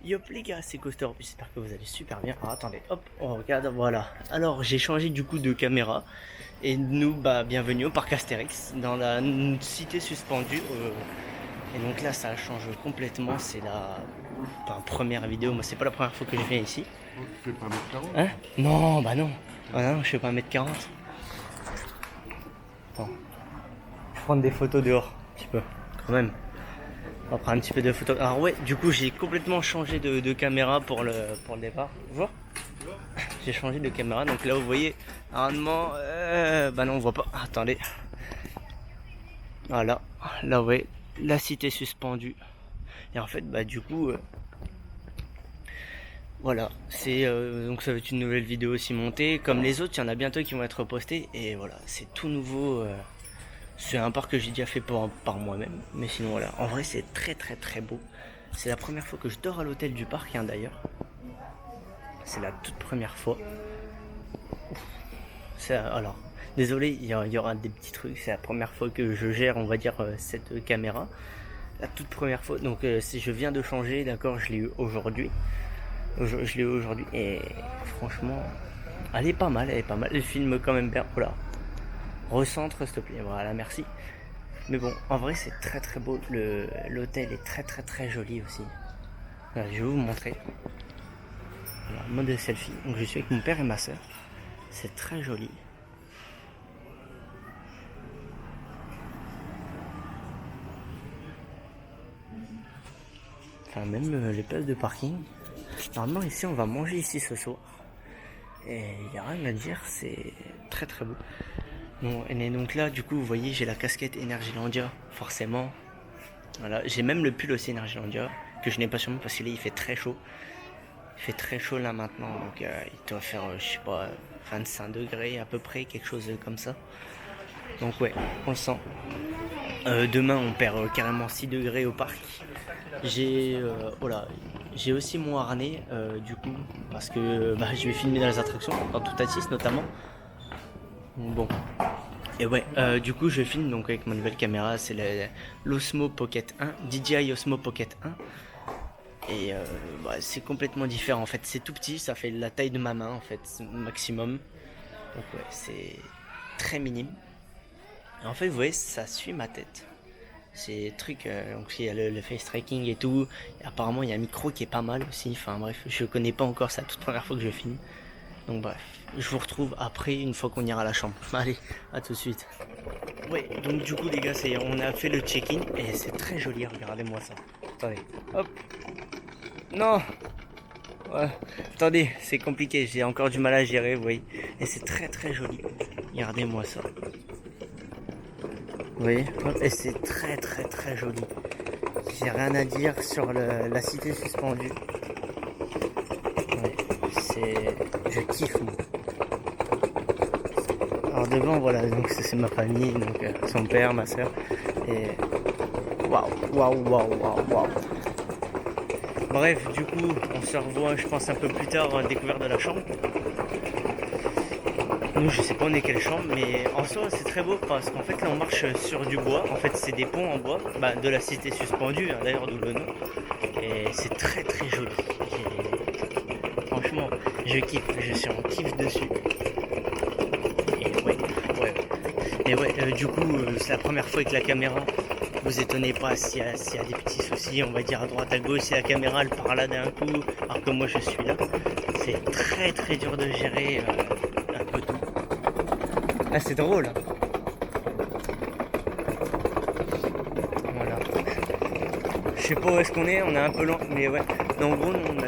Yop les gars, c'est Coaster, j'espère que vous allez super bien. Alors attendez, hop, on regarde, voilà. Alors j'ai changé du coup de caméra. Et nous, bah bienvenue au parc Astérix, dans la cité suspendue. Et donc là ça change complètement, c'est la première vidéo, moi c'est pas la première fois que je viens ici. Oh, tu fais pas 1m40? Hein? Non, bah non. Ah non, je fais pas 1m40. Attends. Je vais prendre des photos dehors, un petit peu, quand même. On va prendre un petit peu de photos. Alors ouais, du coup j'ai complètement changé de caméra pour le départ. Bonjour. J'ai changé de caméra, donc là vous voyez, normalement, bah non on voit pas. Attendez. Voilà, là vous voyez, la cité suspendue. Et en fait, bah du coup, voilà, c'est donc ça va être une nouvelle vidéo aussi montée. Comme les autres, il y en a bientôt qui vont être postées. Et voilà, c'est tout nouveau. C'est un parc que j'ai déjà fait par moi-même. Mais sinon voilà, en vrai c'est très très très beau. C'est la première fois que je dors à l'hôtel du parc, hein, d'ailleurs. C'est la toute première fois. Alors, désolé, il y aura des petits trucs. C'est la première fois que je gère, on va dire, cette caméra. La toute première fois. Donc, si je viens de changer, d'accord, je l'ai eu aujourd'hui. Je l'ai eu aujourd'hui et franchement, elle est pas mal, elle est pas mal. Elle filme quand même bien. Voilà. Recentre, s'il te plaît. Voilà, merci. Mais bon, en vrai, c'est très très beau. L'hôtel est très très très joli aussi. Voilà, je vais vous montrer. Voilà, mode selfie. Donc, je suis avec mon père et ma soeur. C'est très joli. Enfin, même les places de parking. Normalement, ici, on va manger ici ce soir. Et il n'y a rien à dire, c'est très très beau. Bon, et donc là, du coup, vous voyez, j'ai la casquette Energylandia, forcément. Voilà, j'ai même le pull aussi Energylandia, que je n'ai pas sur moi parce que là, il fait très chaud. Il fait très chaud là maintenant, donc il doit faire, je sais pas, 25 degrés à peu près, quelque chose comme ça. Donc ouais, on le sent. Demain, on perd carrément 6 degrés au parc. Voilà, j'ai aussi mon harnais, du coup, parce que bah, je vais filmer dans les attractions, dans tout à 6 notamment. Bon. Et ouais, du coup, je filme donc avec ma nouvelle caméra, c'est l'Osmo Pocket 1, DJI Osmo Pocket 1. Et bah, c'est complètement différent en fait, c'est tout petit, ça fait la taille de ma main en fait, maximum. Donc ouais, c'est très minime. Et en fait, vous voyez, ça suit ma tête. C'est truc, donc il y a le face tracking et tout. Et apparemment, il y a un micro qui est pas mal aussi. Enfin bref, je connais pas encore, c'est la toute première fois que je filme. Donc bref, je vous retrouve après, une fois qu'on ira à la chambre. Allez, à tout de suite. Ouais, donc du coup les gars, on a fait le check-in et c'est très joli, regardez-moi ça. Attendez, hop. Non. Ouais. Attendez, c'est compliqué, j'ai encore du mal à gérer, vous voyez. Et c'est très très joli. Regardez-moi ça. Vous voyez, et c'est très très très joli. J'ai rien à dire sur la cité suspendue. Ouais, je kiffe moi. Alors devant, voilà, donc c'est ma famille, donc son père, ma soeur. Et waouh, waouh, waouh, waouh, waouh. Bref, du coup, on se revoit, je pense, un peu plus tard, découverte de la chambre. Nous, je sais pas on est quelle chambre, mais en soi, c'est très beau parce qu'en fait, là, on marche sur du bois. En fait, c'est des ponts en bois, bah, de la cité suspendue, hein, d'ailleurs, d'où le nom. Et c'est très très joli. Franchement, je kiffe, je suis en kiff dessus. Et ouais, ouais. Et ouais, du coup, c'est la première fois avec la caméra. Vous étonnez pas s'il y a des petits soucis, on va dire à droite à gauche, si la caméra elle part là d'un coup, alors que moi je suis là. C'est très très dur de gérer un peu tout. Ah, c'est drôle. Hein. Voilà. Je sais pas où est-ce qu'on est, on est un peu loin, mais ouais. Mais en gros, nous, on a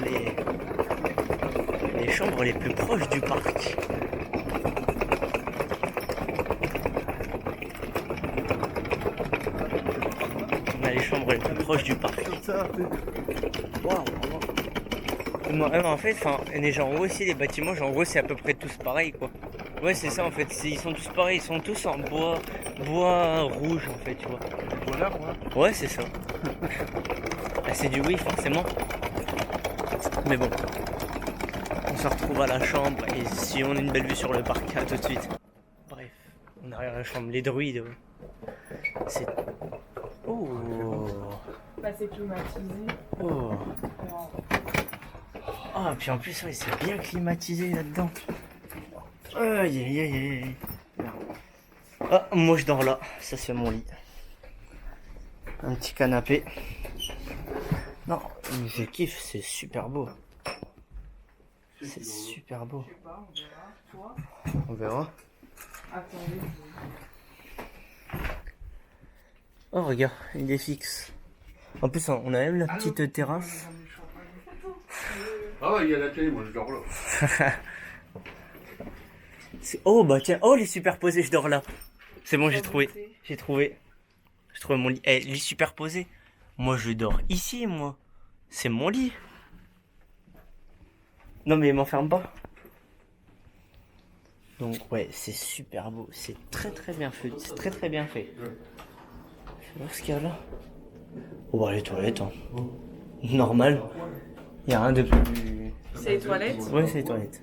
les chambres les plus proches du parc. On a les chambres les plus proches du parc. Waouh! En fait, les gens en haut aussi, les bâtiments, genre en gros, c'est à peu près tous pareil, quoi. Ouais, c'est ça en fait, ils sont tous pareils, ils sont tous en bois rouge en fait, tu vois. Voilà, moi. Ouais, c'est ça. Ah, c'est du oui, forcément. Mais bon, on se retrouve à la chambre et si on a une belle vue sur le parc, à tout de suite. Bref, on arrive à la chambre, les druides. C'est. Oh! Bah, c'est climatisé. Oh! Ah, puis en plus, ouais, c'est bien climatisé là-dedans. Aïe, aïe, aïe, aïe. Ah, moi je dors là. Ça, c'est mon lit. Un petit canapé. Non, je kiffe, c'est super beau. C'est super beau. On verra. Oh, regarde, il est fixe. En plus, on a même la petite terrasse. Ah ouais, il y a la télé, moi je dors là. Oh, bah tiens, oh, les superposés, je dors là. C'est bon, j'ai trouvé. J'ai trouvé mon lit. Eh, lit superposé. Moi, je dors ici, moi. C'est mon lit. Non, mais m'enferme pas. Donc, ouais, c'est super beau. C'est très très bien fait. C'est très très bien fait. Je vais voir ce qu'il y a là. Oh, bah, les toilettes, hein. Normal. Il y a rien de plus. C'est les toilettes? Ouais, c'est les toilettes.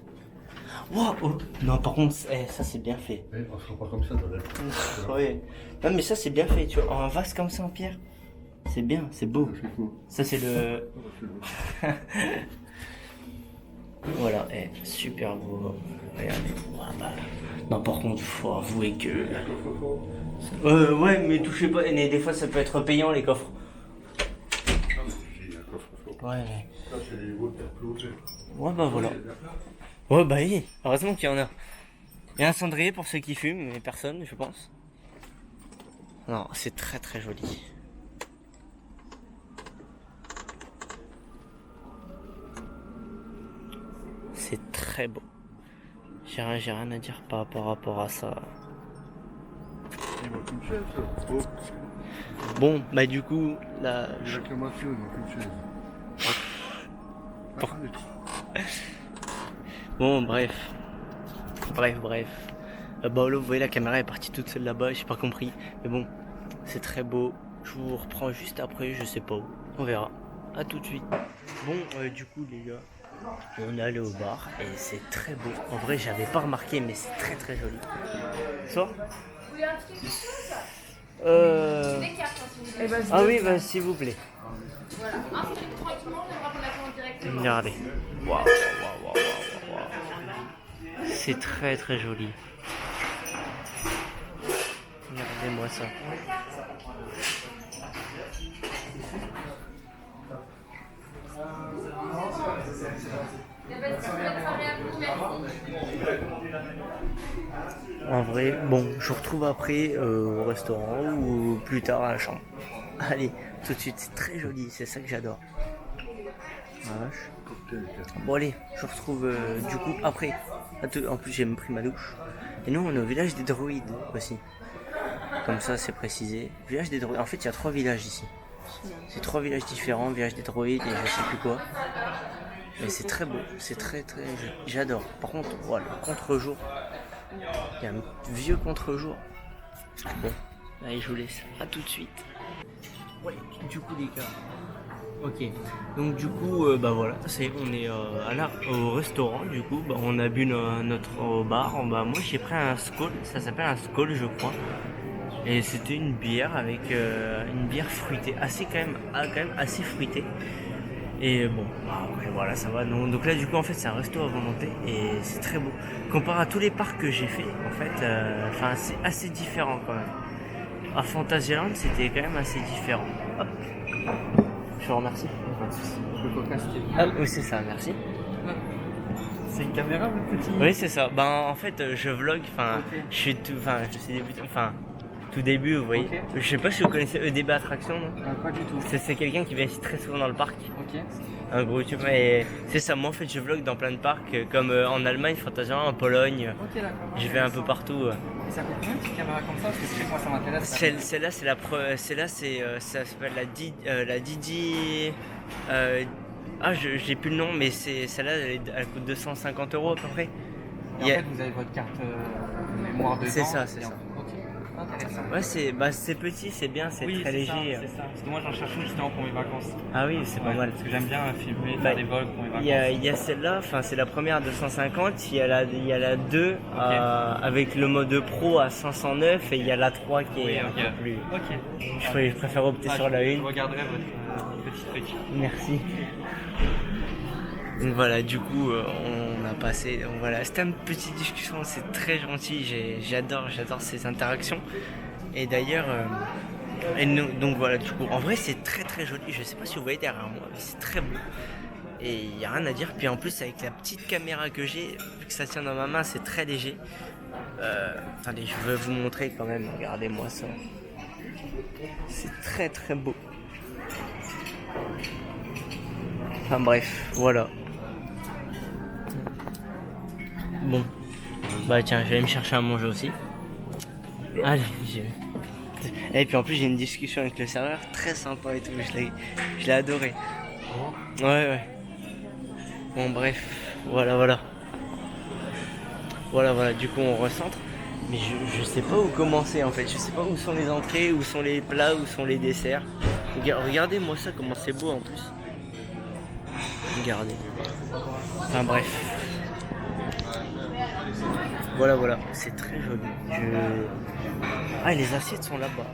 Wow, oh. Non, par contre, ça c'est bien fait. On se pas comme ça dans la. Ouais. Non, mais ça c'est bien fait, tu vois. Un vase comme ça en pierre. C'est bien, c'est beau. C'est cool. Ça c'est le. Voilà, super beau. Regardez. Ouah, bah. Non, par contre, faut avouer que. Ouais, mais touchez pas. Mais des fois ça peut être payant les coffres. J'ai un coffre-fort. Ouais, mais. Ça, c'est les niveaux de ta clôture. Ouais, bah voilà. Ouais, bah oui, heureusement qu'il y en a. Il y a un cendrier pour ceux qui fument, mais personne, je pense. Non, c'est très très joli. C'est très beau. J'ai rien à dire par rapport à ça. Il manque une chaise, ça. Oh, Bon, bah du coup, là... il manque la moitié, il manque une chaise. Bon. Ah, Bon, bref. Bah là, vous voyez, la caméra est partie toute seule là-bas, j'ai pas compris. Mais bon, c'est très beau. Je vous reprends juste après, je sais pas où. On verra. À tout de suite. Bon, du coup, les gars, on est allé au bar et c'est très beau. En vrai, j'avais pas remarqué, mais c'est très très joli. Soit Eh ben, Ah oui, bah s'il vous plaît. Voilà, inscrivez tranquillement, on viendra vous l'attendre directement. Regardez. Waouh. C'est très très joli. Regardez-moi ça. Eh ben, si vous voulez travailler à vous, merci. En vrai, bon, je vous retrouve après au restaurant ou plus tard à la chambre. Allez, tout de suite, c'est très joli, c'est ça que j'adore. Vache. Bon allez, je vous retrouve du coup après. En plus j'ai même pris ma douche. Et nous on est au village des druides aussi. Comme ça c'est précisé. Village des druides. En fait il y a 3 villages ici. C'est 3 villages différents, village des druides et je sais plus quoi. Mais c'est très beau, c'est très très... J'adore. Par contre, voilà, le contre-jour. Il y a un vieux contre-jour. Bon, allez je vous laisse. À tout de suite. Ouais, du coup les gars. Ok, donc du coup, bah voilà, on est au restaurant, du coup, bah, on a bu notre bar. Bah, moi j'ai pris un Skol, ça s'appelle un Skol je crois. Et c'était une bière avec une bière fruitée, quand même assez fruitée. Et bon, bah, après voilà, ça va. Non. Donc là du coup en fait c'est un resto à volonté et c'est très beau. Comparé à tous les parcs que j'ai fait, en fait, c'est assez différent quand même. À Fantasyland c'était quand même assez différent. Hop. Je vous remercie. Ah oui c'est ça, merci. C'est une caméra le petit? Oui c'est ça. Ben en fait je vlog, je suis je suis débutant, tout début vous voyez. Okay. Je sais pas si vous connaissez EDB Attraction non? Pas du tout. C'est quelqu'un qui vient ici très souvent dans le parc. Ok. Un gros youtubeur et c'est ça, moi en fait je vlog dans plein de parcs comme en Allemagne, Fantasyland, en Pologne. Ok, d'accord. Je vais un peu partout. Et ça coûte combien une petite caméra comme ça? Parce que c'est moi ça m'intéresse. Celle-là c'est ça s'appelle la Didi. J'ai plus le nom, mais celle-là elle coûte 250 € à peu près. Et en fait vous avez votre carte mémoire dedans. C'est ça. Ok. Intéressant. Ouais, c'est petit, c'est bien, c'est Oui, très léger. C'est ça. Parce que moi j'en cherche une justement pour mes vacances. Ah oui, c'est pas mal. Parce que j'aime bien filmer, faire des vlogs pour mes vacances. Il y a celle-là, c'est la première à 250, il y a la 2 avec le mode pro à 509 et il y a la 3 qui est un peu plus... Ok. Je préfère opter sur la 1. Je regarderai votre petit truc. Merci. Donc voilà, du coup, on a passé. Donc voilà, c'était une petite discussion, c'est très gentil. J'adore ces interactions. Et d'ailleurs, donc voilà, du coup, en vrai, c'est très très joli. Je sais pas si vous voyez derrière moi, mais c'est très beau. Et il n'y a rien à dire. Puis en plus, avec la petite caméra que j'ai, vu que ça tient dans ma main, c'est très léger. Attendez, je veux vous montrer quand même. Regardez-moi ça. C'est très très beau. Enfin bref, voilà. Bon. Bah tiens, je vais me chercher à manger aussi. Allez, et puis en plus j'ai une discussion avec le serveur très sympa et tout. Je l'ai adoré. Ouais. Bon bref, voilà. Voilà, du coup on recentre. Mais je sais pas où commencer en fait. Je sais pas où sont les entrées, où sont les plats, où sont les desserts. Regardez-moi ça, comment c'est beau en plus. Regardez. Enfin bref. Voilà, c'est très joli. Ah, les assiettes sont là-bas.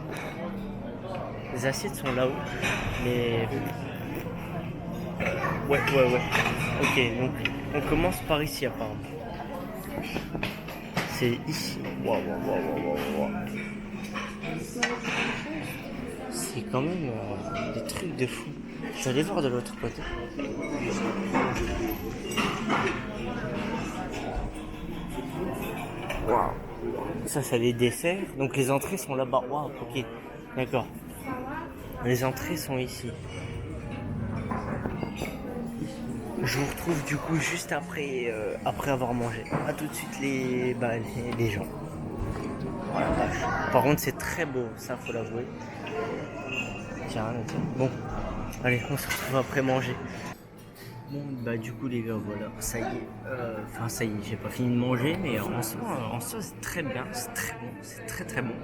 Les assiettes sont là-haut. Mais... Ouais. Ok, donc on commence par ici apparemment. C'est ici. Waouh. C'est quand même des trucs de fou. Je vais aller voir de l'autre côté. Waouh. Ça, c'est les desserts. Donc les entrées sont là-bas. Waouh, ok. D'accord. Les entrées sont ici. Je vous retrouve du coup juste après avoir mangé. A tout de suite les gens. Voilà, vache. Par contre c'est très beau, ça faut l'avouer. Tiens, bon, allez, on se retrouve après manger. Bon bah du coup les gars, voilà, ça y est. Ça y est, j'ai pas fini de manger, mais en soi c'est très bien, c'est très bon, c'est très très bon.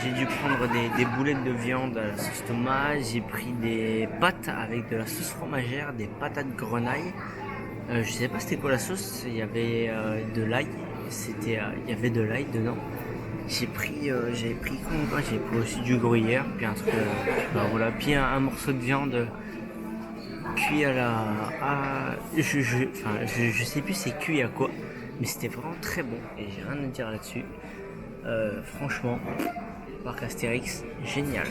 J'ai dû prendre des boulettes de viande à la sauce tomate, j'ai pris des pâtes avec de la sauce fromagère, des patates grenaille. Je sais pas c'était quoi la sauce, il y avait de l'ail, il y avait de l'ail dedans. J'avais pris aussi du gruyère, puis un truc, puis un morceau de viande cuit je sais plus c'est cuit à quoi, mais c'était vraiment très bon et j'ai rien à dire là-dessus. Franchement, parc Astérix, génial.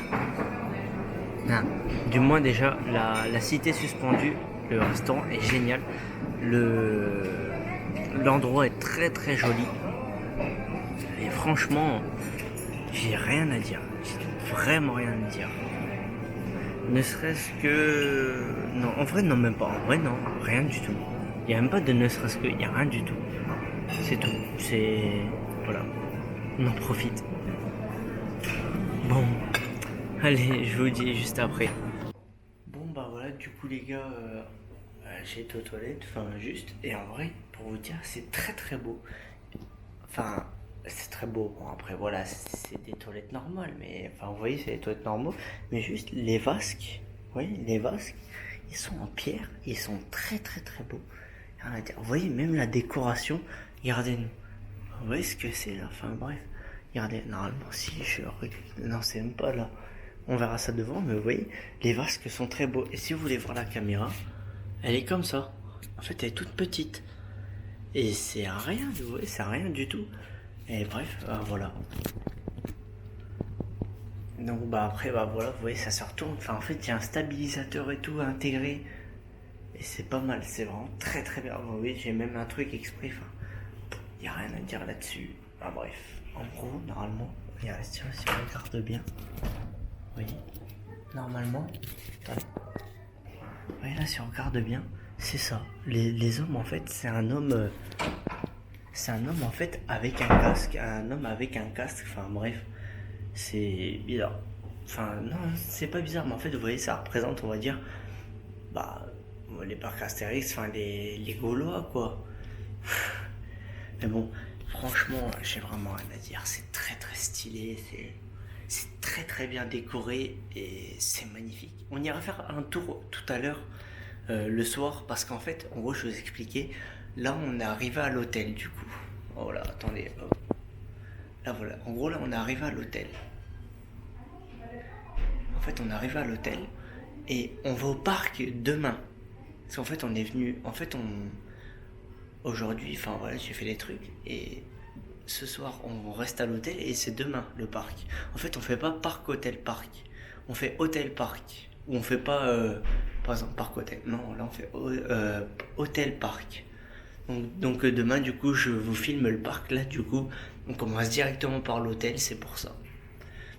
Du moins déjà, la cité suspendue, le restaurant est génial. L'endroit est très très joli. Et franchement, j'ai rien à dire. J'ai vraiment rien à dire. Ne serait-ce que... Non, en vrai, non, même pas. En vrai, non, rien du tout. Il n'y a même pas de ne serait-ce que... Il n'y a rien du tout. C'est tout. Voilà. On en profite. Bon, allez, je vous dis juste après. Bon bah voilà, du coup les gars, j'ai été aux toilettes, juste, et en vrai, pour vous dire, c'est très très beau. C'est très beau. Bon après voilà, c'est des toilettes normales, mais vous voyez, c'est des toilettes normaux, mais juste les vasques, ils sont en pierre, ils sont très très très beaux. Vous voyez, même la décoration, regardez-nous. Vous voyez ce que c'est là, bref. Regardez, normalement si non c'est même pas là, on verra ça devant, mais vous voyez, les vasques sont très beaux. Et si vous voulez voir la caméra, elle est comme ça. En fait elle est toute petite. Et c'est rien, vous voyez, c'est rien du tout. Et bref, voilà. Donc après voilà, vous voyez, ça se retourne. En fait il y a un stabilisateur et tout intégré. Et c'est pas mal, c'est vraiment très très bien. Vous voyez, j'ai même un truc exprès, il n'y a rien à dire là-dessus. Bref. En gros, normalement, regardez, si on regarde bien, vous voyez, normalement, attendez, vous voyez là, si on regarde bien, c'est ça. Les hommes, en fait, c'est un homme en fait avec un casque, bref, c'est bizarre. Non, c'est pas bizarre, mais en fait, vous voyez, ça représente, on va dire, les parcs Astérix, les Gaulois, quoi. Mais bon. Franchement, j'ai vraiment rien à dire. C'est très très stylé, c'est très très bien décoré et c'est magnifique. On ira faire un tour tout à l'heure le soir parce qu'en fait, en gros, je vais vous expliquer. Là, on est arrivé à l'hôtel du coup. Oh là, attendez. Là voilà. En gros, là, on est arrivé à l'hôtel. En fait, on est arrivé à l'hôtel et on va au parc demain. Parce qu'en fait, on est venu. En fait, aujourd'hui, enfin voilà, j'ai fait les trucs. Et ce soir, on reste à l'hôtel et c'est demain le parc. En fait, on fait pas parc-hôtel-parc. On fait hôtel-parc. Ou on fait pas, par exemple, parc-hôtel. Non, là, on fait hôtel-parc. Donc demain, du coup, je vous filme le parc. Là, du coup, on commence directement par l'hôtel, c'est pour ça.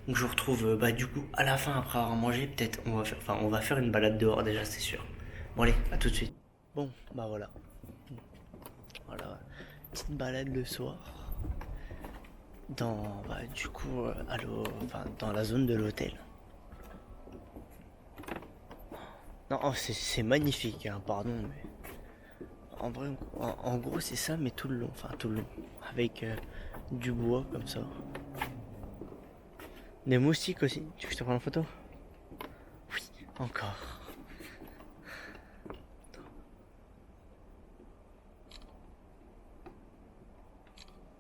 Donc je vous retrouve, du coup, à la fin, après avoir mangé, peut-être, on va faire une balade dehors déjà, c'est sûr. Bon allez, à tout de suite. Bon, bah voilà. Voilà, petite balade le soir. Dans, du coup, dans la zone de l'hôtel. Non, oh, c'est magnifique, hein, pardon, mais... En vrai, en gros, c'est ça, mais tout le long, avec du bois, comme ça. Des moustiques aussi. Tu veux que je te prenne en photo? Oui, encore.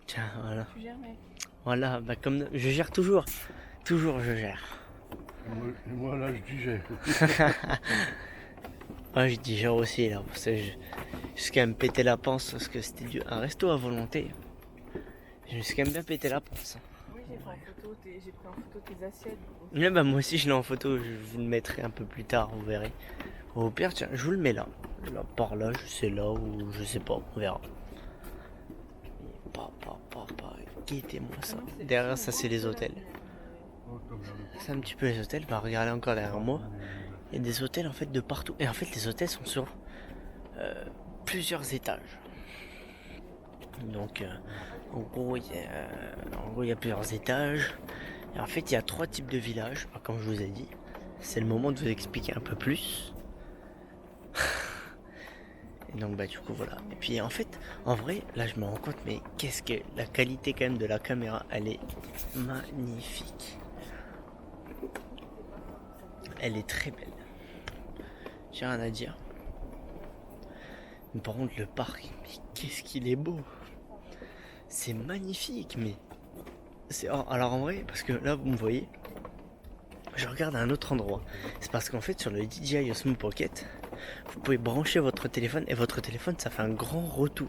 Tiens, voilà. Tu gères, mec. Voilà, comme je gère toujours. Toujours, je gère. Et moi là, je digère. Ouais, je digère aussi, là. Parce que je suis quand même pété la panse, parce que c'était un resto à volonté. Je me suis quand même bien pété la panse. Oui, j'ai pris en photo tes assiettes. Mais moi aussi je l'ai en photo, je vous le mettrai un peu plus tard, vous verrez. Au pire, tiens, je vous le mets là. Là, par là, je sais là ou je sais pas, on verra. Guettez-moi ça. Derrière ça c'est les hôtels. C'est un petit peu les hôtels, regardez encore derrière moi. Il y a des hôtels en fait de partout. Et en fait les hôtels sont sur plusieurs étages. Donc en gros il y a plusieurs étages. Et en fait il y a 3 types de villages, comme je vous ai dit. C'est le moment de vous expliquer un peu plus. Et donc du coup voilà. Et puis en fait, en vrai, là je me rends compte, mais qu'est-ce que la qualité quand même de la caméra, elle est magnifique. Elle est très belle. J'ai rien à dire. Mais par contre le parc, mais qu'est-ce qu'il est beau. C'est magnifique, mais alors en vrai, parce que là vous me voyez, je regarde à un autre endroit. C'est parce qu'en fait sur le DJI Osmo Pocket, vous pouvez brancher votre téléphone et votre téléphone ça fait un grand retour.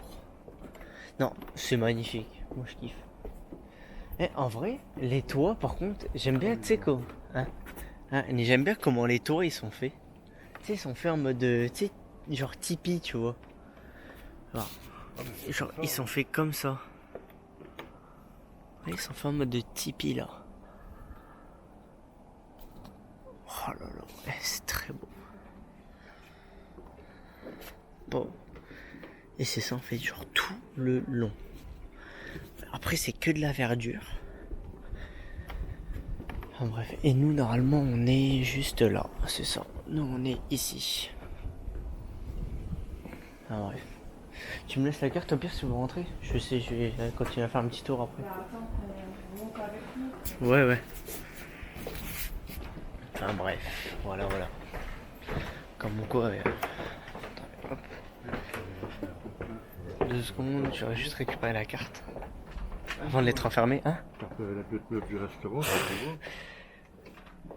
Non, c'est magnifique. Moi je kiffe. Et en vrai, les toits par contre, j'aime bien, tu sais quoi, j'aime bien comment les toits ils sont faits. Tu sais, ils sont faits en mode, tu sais, genre tipi, tu vois. Genre, ils sont faits comme ça. Ils sont faits en mode de tipi là. Oh là là, c'est très beau. Bon. Et c'est ça en fait, genre tout le long. Après c'est que de la verdure. Enfin bref, et nous normalement on est juste là, c'est ça. Nous on est ici. Ah bref. Tu me laisses la carte au pire si vous rentrez. Je sais, je vais continuer à faire un petit tour après. Attends, on monte avec nous. Ouais. Enfin bref, voilà. Comme quoi, hop. 2 secondes, j'aurais juste récupéré la carte. Avant de l'être enfermé, hein. La pièce neuve du restaurant, c'est bon.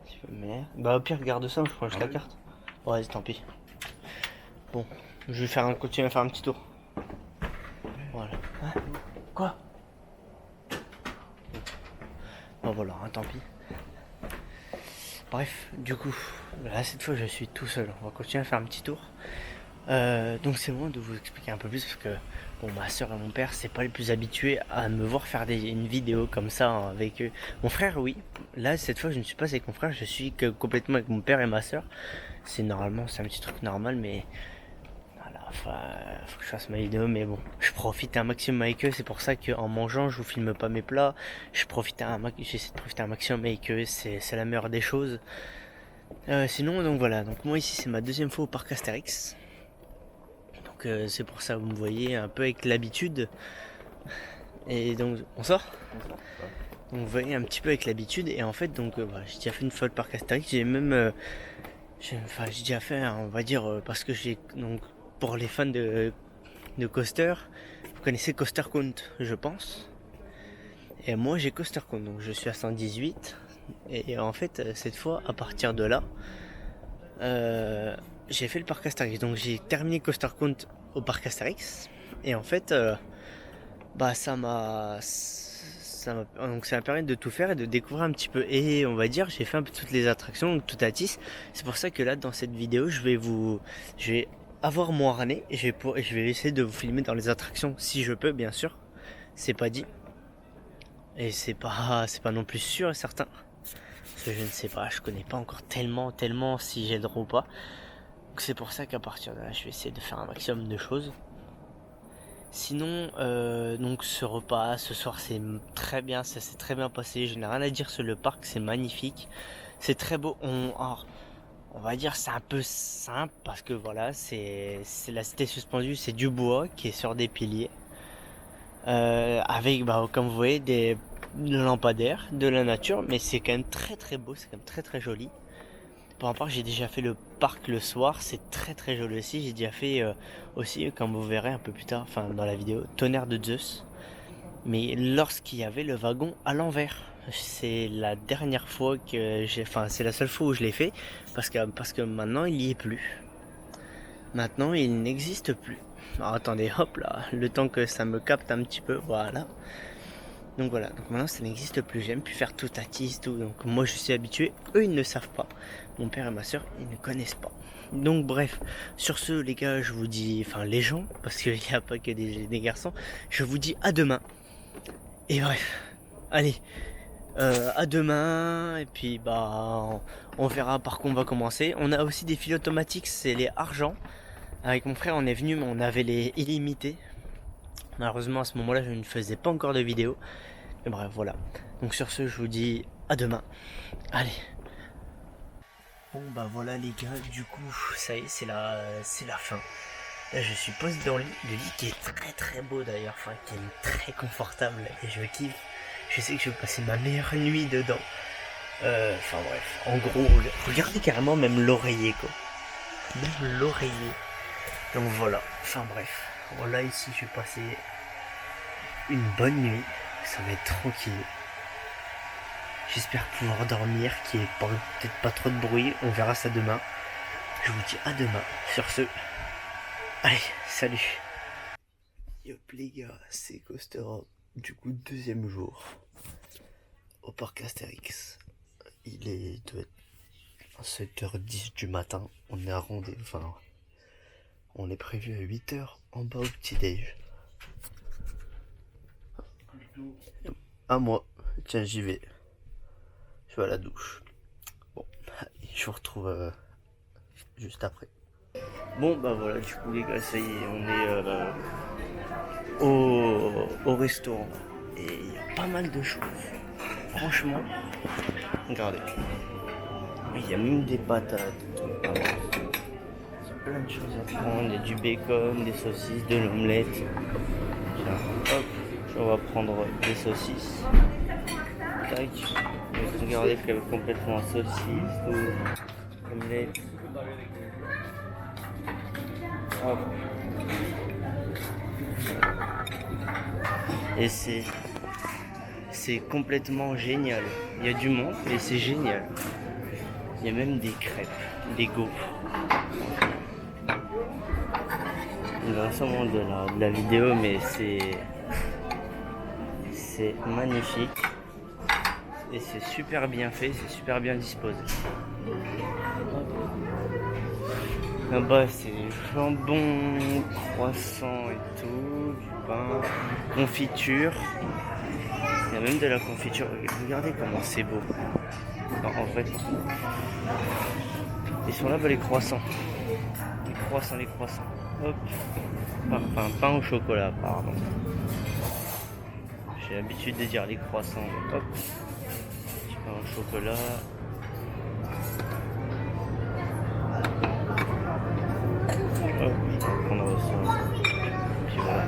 Tu peux me mettre. Au pire, garde ça, je prends juste la carte. Ouais, tant pis. Bon, je vais continuer à faire un petit tour. Voilà. Hein? Quoi? Bon voilà, tant pis. Bref, du coup, là cette fois je suis tout seul. On va continuer à faire un petit tour. Donc c'est le moment de vous expliquer un peu plus parce que ma soeur et mon père c'est pas les plus habitués à me voir faire une vidéo comme ça avec eux. Mon frère oui, là cette fois je ne suis pas avec mon frère, je suis complètement avec mon père et ma soeur. C'est un petit truc normal, mais voilà, faut que je fasse ma vidéo, mais bon, je profite un maximum avec eux, c'est pour ça qu'en mangeant je vous filme pas mes plats, j'essaie de profiter un maximum avec eux, c'est la meilleure des choses. Sinon donc voilà, donc moi ici c'est ma 2e fois au parc Astérix. Donc c'est pour ça que vous me voyez un peu avec l'habitude. Et donc on sort. Donc vous voyez un petit peu avec l'habitude. Et en fait donc j'ai déjà fait une fois le parc Astérix. J'ai même j'ai déjà fait on va dire parce que j'ai donc pour les fans de Coaster, vous connaissez Coaster Count je pense. Et moi j'ai Coaster Count, donc je suis à 118. Et en fait cette fois à partir de là j'ai fait le parc Astérix. Donc j'ai terminé Coaster Count au parc Astérix. Et en fait, ça m'a permis de tout faire et de découvrir un petit peu. Et on va dire, j'ai fait un peu toutes les attractions, donc tout à Tis. C'est pour ça que là, dans cette vidéo, je vais avoir mon harnais et je vais essayer de vous filmer dans les attractions si je peux, bien sûr. C'est pas dit. Et c'est pas non plus sûr et certain. Parce que je ne sais pas, je connais pas encore tellement si j'ai le droit ou pas. Donc c'est pour ça qu'à partir de là, je vais essayer de faire un maximum de choses. Sinon, donc ce repas, ce soir, c'est très bien, ça s'est très bien passé. Je n'ai rien à dire sur le parc, c'est magnifique. C'est très beau. On va dire c'est un peu simple parce que voilà, c'est la cité suspendue, c'est du bois qui est sur des piliers. Avec, comme vous voyez, des lampadaires, de la nature, mais c'est quand même très beau, c'est quand même très joli. Pour ma part, j'ai déjà fait le parc le soir, c'est très joli aussi. J'ai déjà fait aussi, comme vous verrez un peu plus tard, enfin dans la vidéo, Tonnerre de Zeus. Mais lorsqu'il y avait le wagon à l'envers, c'est la dernière fois que c'est la seule fois où je l'ai fait, parce que maintenant il n'y est plus. Maintenant il n'existe plus. Alors attendez, hop là, le temps que ça me capte un petit peu, voilà. Donc voilà, donc maintenant ça n'existe plus, j'aime plus faire tout à Tis, tout. Donc moi je suis habitué, eux ils ne savent pas. Mon père et ma soeur ils ne connaissent pas. Donc bref, sur ce les gars, je vous dis, enfin les gens, parce qu'il n'y a pas que des garçons, je vous dis à demain. Et bref, allez, à demain, et puis on verra par quoi on va commencer. On a aussi des fils automatiques, c'est les argent. Avec mon frère on est venu, mais on avait les illimités. Malheureusement à ce moment là je ne faisais pas encore de vidéo. Mais bref voilà. Donc sur ce je vous dis à demain. Allez. Bon voilà les gars, du coup ça y est, c'est la fin. Là je suis posé dans le lit qui est très beau d'ailleurs, enfin qui est très confortable et je kiffe. Je sais que je vais passer ma meilleure nuit dedans. Enfin bref, en gros regardez carrément même l'oreiller quoi. Même l'oreiller. Donc voilà, enfin bref. Voilà, ici je vais passer une bonne nuit, ça va être tranquille. J'espère pouvoir dormir, qu'il n'y ait peut-être pas trop de bruit, on verra ça demain. Je vous dis à demain. Sur ce, allez, salut. Yop les gars, c'est Coaster Hop, du coup deuxième jour au parc Astérix. Il est 7h10 du matin, on est à rendez-vous, enfin... On est prévu à 8h en bas au petit-déj. À moi, tiens j'y vais. Je vais à la douche. Bon, je vous retrouve juste après. Bon voilà, du coup les gars, ça y est, on est au restaurant. Et il y a pas mal de choses. Franchement, regardez. Il y a même des patates. Plein de choses à prendre, il y a du bacon, des saucisses, de l'omelette. Hop, on va prendre des saucisses. Tac, regardez qu'elle est complètement saucisse ou omelette. Hop. Et c'est complètement génial. Il y a du monde et c'est génial. Il y a même des crêpes, des gaufres. On verra sûrement de la vidéo, mais c'est magnifique et c'est super bien fait, c'est super bien disposé. Là-bas c'est jambon, croissant et tout, du pain, confiture. Il y a même de la confiture. Regardez comment c'est beau. Non, en fait, ils sont là-bas les croissants. Les croissants. Hop. Enfin, pain au chocolat, pardon. J'ai l'habitude de dire les croissants. Hop. Petit pain au chocolat. Hop, je vais prendre ça. Puis voilà.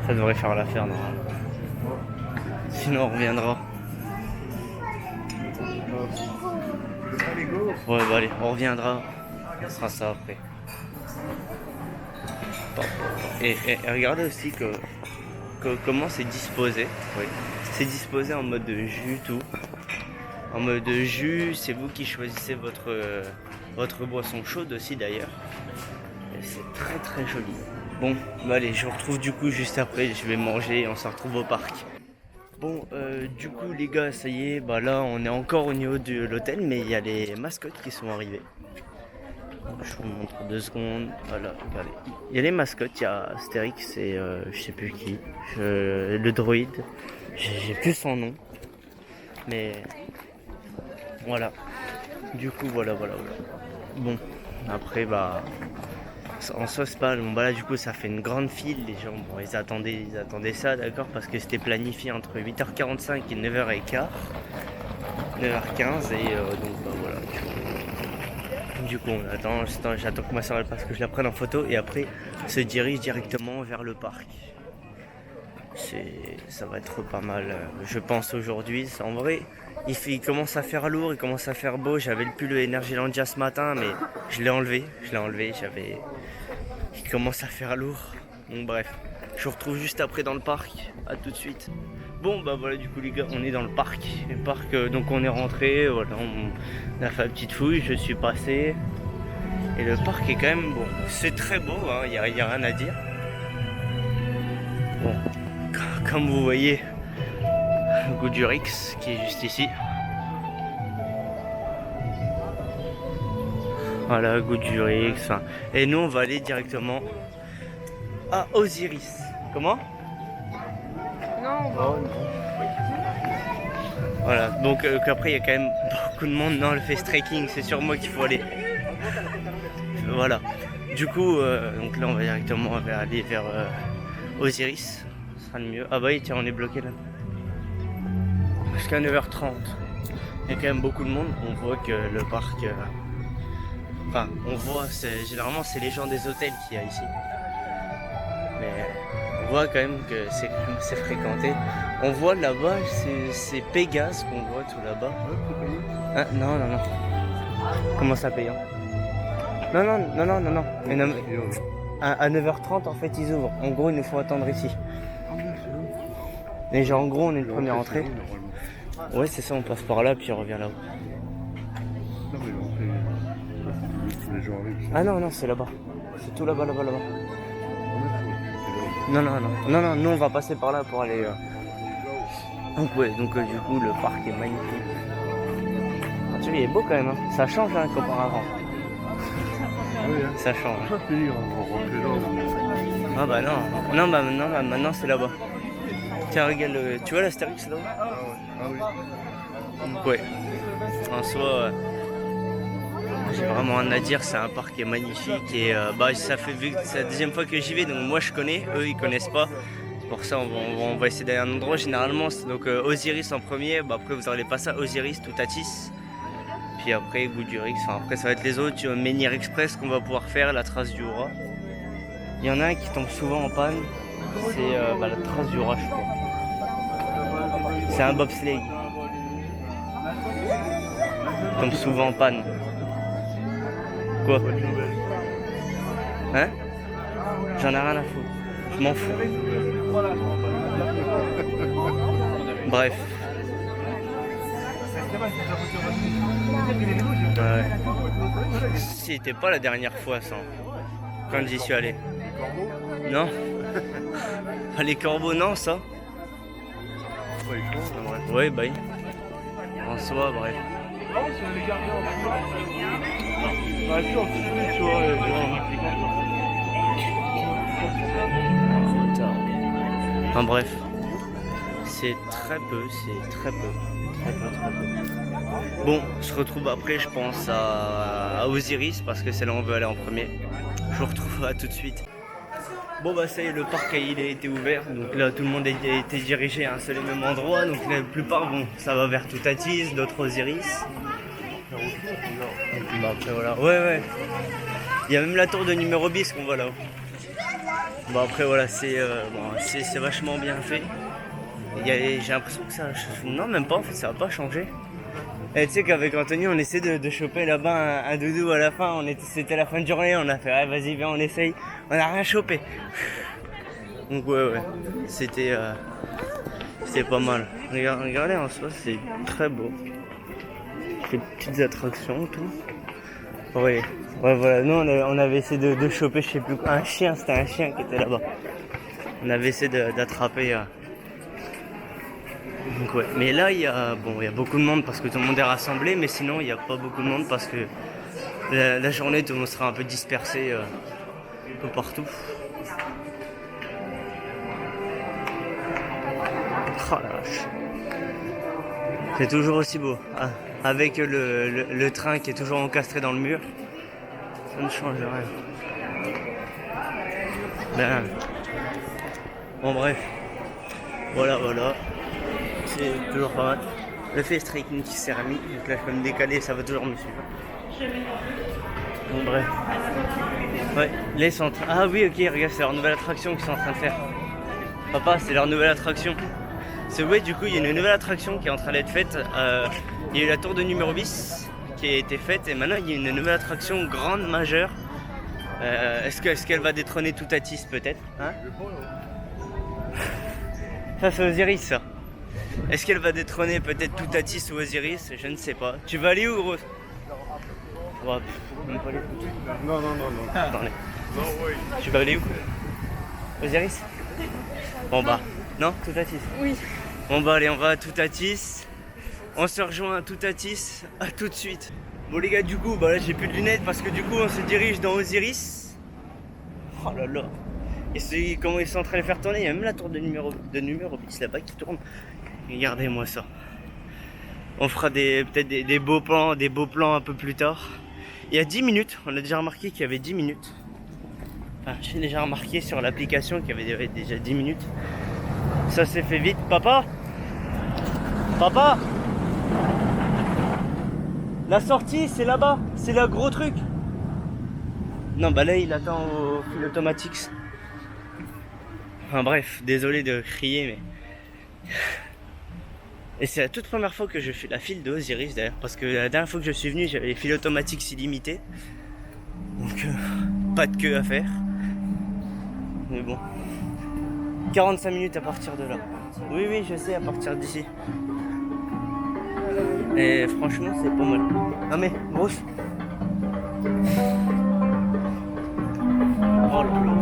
Ça devrait faire l'affaire normalement. Sinon on reviendra. Ouais allez, on reviendra. On fera ça après. Et regardez aussi comment c'est disposé. Oui. C'est disposé en mode de jus tout. En mode de jus, c'est vous qui choisissez votre votre boisson chaude aussi d'ailleurs. Et c'est très très joli. Bon, bah allez, je vous retrouve du coup juste après, je vais manger et on se retrouve au parc. Bon, du coup les gars, ça y est, bah là on est encore au niveau de l'hôtel, mais il y a les mascottes qui sont arrivées. Je vous montre 2 secondes, voilà, regardez. Il y a les mascottes, il y a Astérix et je sais plus qui, le droïde, j'ai plus son nom. Mais voilà, du coup voilà. Bon, après bah... En soi c'est pas bon, bah là du coup ça fait une grande file, les gens bon, ils attendaient ça, d'accord, parce que c'était planifié entre 8h45 et 9h15 et donc bah voilà, du coup on attend, j'attends que ma soeur elle passe, que je la prenne en photo et après se dirige directement vers le parc. Ça va être pas mal, je pense aujourd'hui. En vrai il commence à faire lourd, il commence à faire beau. J'avais le pull Energylandia ce matin mais je l'ai enlevé, il commence à faire lourd. Donc bref, je vous retrouve juste après dans le parc, à tout de suite. Bon bah voilà, du coup les gars, on est dans le parc, donc on est rentré, voilà, on a fait la petite fouille, je suis passé. Et le parc est quand même bon, c'est très beau, hein, y a rien à dire. Bon, comme vous voyez, Goudurix qui est juste ici. Voilà, Goudurix. Et nous on va aller directement à Osiris. Comment? Non, on va. Voilà, donc qu'après il y a quand même beaucoup de monde dans le face trekking, c'est sur moi qu'il faut aller. Voilà. Du coup, donc là on va directement aller vers Osiris. Ce sera le mieux. Ah bah oui, tiens, on est bloqué là. Jusqu'à 9h30. Il y a quand même beaucoup de monde. On voit que le parc... Enfin, on voit, généralement c'est les gens des hôtels qu'il y a ici. Mais on voit quand même que c'est quand même assez fréquenté. On voit là-bas, c'est Pégase qu'on voit tout là-bas. Ah, non. Comment ça payant? Non. Mais non, à 9h30 en fait ils ouvrent. En gros il nous faut attendre ici. Et genre en gros on est le premier entrée. Ouais c'est ça, on passe par là puis on revient là-haut. Ah non c'est là-bas. C'est tout là-bas. Non, nous on va passer par là pour aller... Donc ouais, du coup le parc est magnifique. Tu vois, il est beau quand même, hein. Ça change hein, qu'auparavant. Ça change. Ah bah non, maintenant c'est là-bas. Tiens regarde, tu vois l'Astérix là-haut? Ah oui. Donc ouais, en soi, j'ai vraiment rien à dire, c'est un parc qui est magnifique et bah ça fait, vu que c'est la deuxième fois que j'y vais, donc moi je connais, eux ils connaissent pas. Pour ça on va essayer d'aller à un endroit généralement, donc Osiris en premier, bah après vous allez passer à Osiris, Toutatis. Puis après Goudurix, après ça va être les autres, Menhir Express qu'on va pouvoir faire, la trace du rat. Il y en a un qui tombe souvent en panne, c'est la trace du rat je crois. C'est un bobsleigh. Il tombe souvent en panne. Quoi? Hein? J'en ai rien à foutre. Je m'en fous. Bref. Ouais. C'était pas la dernière fois ça. Quand j'y suis allé. Non. Les corbeaux non ça. Ouais bah oui. En soi bref. Enfin bref. C'est très peu. Bon, on se retrouve après, je pense, à Osiris, parce que c'est là où on veut aller en premier. Je vous retrouve à tout de suite. Bon bah ça y est, le parc il a été ouvert, donc là tout le monde a été dirigé à un seul et même endroit, donc la plupart, bon, ça va vers Toutatis, d'autres Osiris. Bah après voilà, ouais. Il y a même la tour de numéro bis qu'on voit là-haut. Bon après voilà, c'est vachement bien fait. J'ai l'impression que ça... Non même pas en fait, ça va pas changer. Et tu sais qu'avec Anthony on essaie de choper là-bas un doudou à la fin, c'était la fin de journée, on a fait ouais, vas-y viens on essaye, on a rien chopé. Donc ouais, c'était pas mal. Regardez en soi c'est très beau. Des petites attractions tout. Oui, ouais, voilà. Nous, on avait essayé de choper, je sais plus quoi, un chien. C'était un chien qui était là-bas. On avait essayé d'attraper. Donc ouais. Mais là, il y a beaucoup de monde parce que tout le monde est rassemblé, mais sinon, il n'y a pas beaucoup de monde parce que la journée, tout le monde sera un peu dispersé un peu partout. Oh la vache. C'est toujours aussi beau. Ah, avec le train qui est toujours encastré dans le mur. Ça ne change rien. Ben. Bon bref. Voilà. C'est toujours pas mal. Le face tracking qui s'est remis. Donc là je peux me décaler, ça va toujours me suivre. Bon bref. Ouais, les centres. Ah oui ok, regarde, c'est leur nouvelle attraction qu'ils sont en train de faire. Papa, c'est leur nouvelle attraction. C'est ouais, du coup il y a une nouvelle attraction qui est en train d'être faite. Il y a eu la tour de numéro 10 qui a été faite et maintenant il y a une nouvelle attraction grande, majeure. Est-ce qu'elle va détrôner Toutatis peut-être hein? Ça c'est Osiris ça. Est-ce qu'elle va détrôner peut-être Toutatis ou Osiris? Je ne sais pas. Tu vas aller où gros? Ouais, même pas les coups. Non. Attendez. Tu vas aller où? Osiris? Bon bah, non? Toutatis? Oui. Bon bah allez, on va à Toutatis. On se rejoint à Toutatis. À tout de suite. Bon les gars, du coup, bah là j'ai plus de lunettes parce que du coup on se dirige dans Osiris. Oh là là. Et c'est comment ils sont en train de faire tourner. Il y a même la tour de numéro 10 là-bas qui tourne. Regardez-moi ça. On fera peut-être des beaux plans un peu plus tard. Il y a 10 minutes, on a déjà remarqué qu'il y avait 10 minutes. Enfin, j'ai déjà remarqué sur l'application qu'il y avait déjà 10 minutes. Ça s'est fait vite. Papa, la sortie c'est là-bas, c'est le gros truc. Non bah là il attend au fil automatique. Enfin bref, désolé de crier mais... Et c'est la toute première fois que je fais la file de Osiris d'ailleurs. Parce que la dernière fois que je suis venu j'avais les files automatiques illimités. Donc pas de queue à faire. Mais bon. 45 minutes à partir de là. Oui, je sais, à partir d'ici. Et franchement, c'est pas mal. Ah mais, grosse. Oh là là.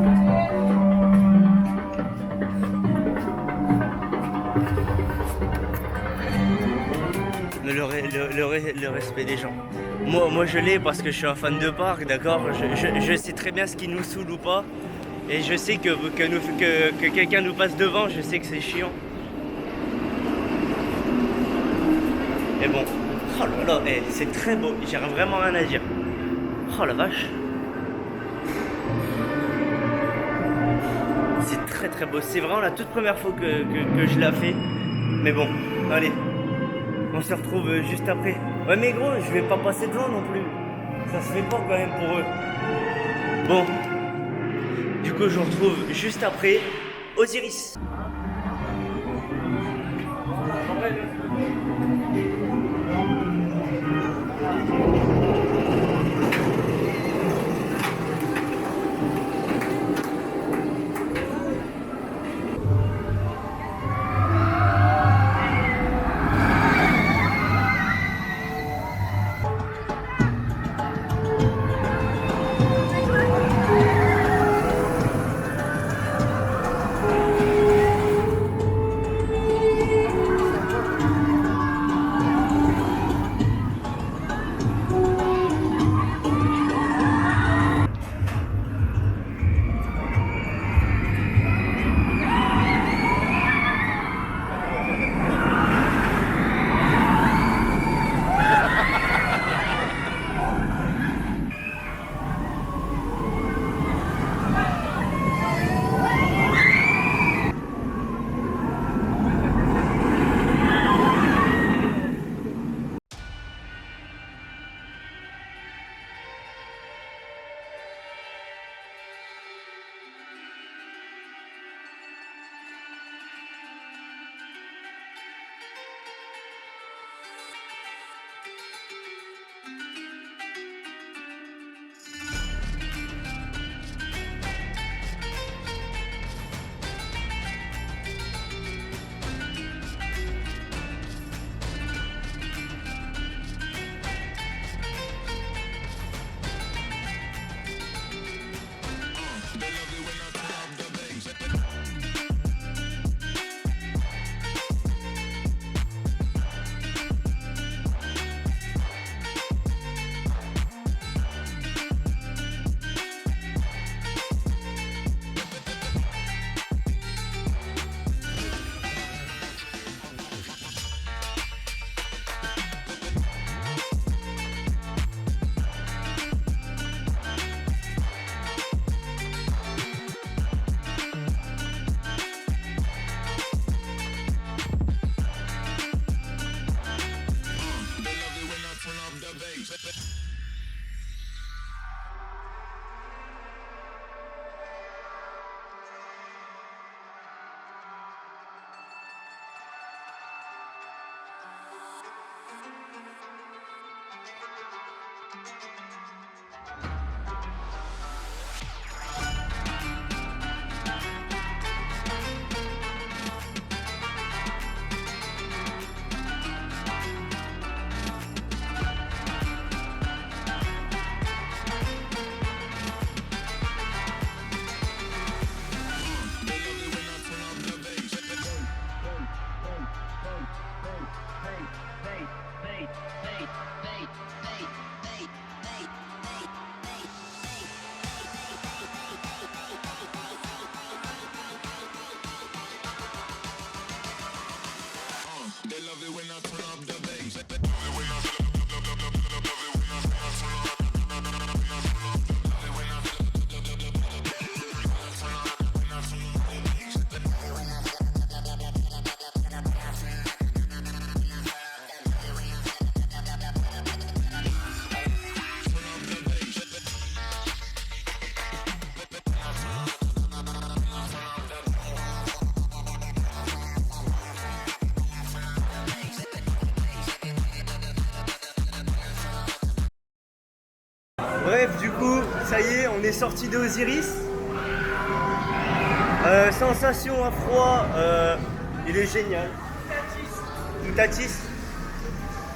Mais le respect des gens. Moi je l'ai parce que je suis un fan de parc, d'accord. Je sais très bien ce qui nous saoule ou pas. Et je sais que quelqu'un nous passe devant, je sais que c'est chiant. Mais bon, oh là là, c'est très beau, j'ai vraiment rien à dire. Oh la vache. C'est très très beau, c'est vraiment la toute première fois que je la fais. Mais bon, allez, on se retrouve juste après. Ouais mais gros, je vais pas passer devant non plus. Ça se fait pas quand même pour eux. Bon. Du coup, je vous retrouve juste après Osiris. bref, du coup, ça y est, on est sorti d'Osiris. Sensation à froid, il est génial. Toutatis.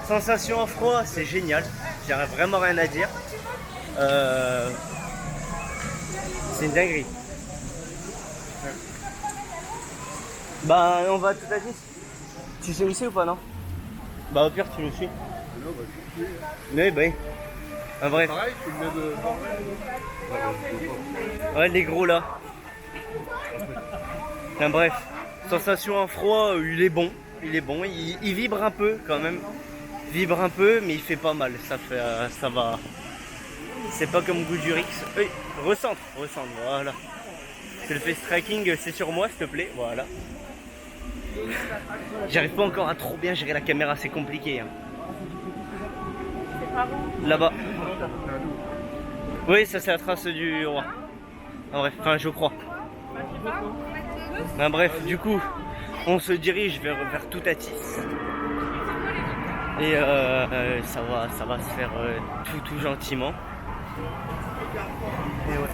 Sensation à froid, c'est génial. J'ai vraiment rien à dire. C'est une dinguerie. Bah, on va à Toutatis. Tu sais où c'est ou pas, non? Bah, au pire, tu nous suis. Oui, bah oui. Ah, bref. Pareil, tu me mets de. Ouais, les gros là. Enfin, bref. Sensation à froid, il est bon. Il est bon. Il vibre un peu quand même. Vibre un peu, mais il fait pas mal. Ça fait, ça va. C'est pas comme Goudurix. Oui, recentre, voilà. C'est le face tracking, c'est sur moi, s'il te plaît. Voilà. J'arrive pas encore à trop bien gérer la caméra, c'est compliqué. Hein. Là-bas. Oui, ça c'est la trace du roi. En bref, enfin je crois. Enfin, bref, du coup, on se dirige vers Toutatis. Et ça va se faire tout gentiment. Et ouais.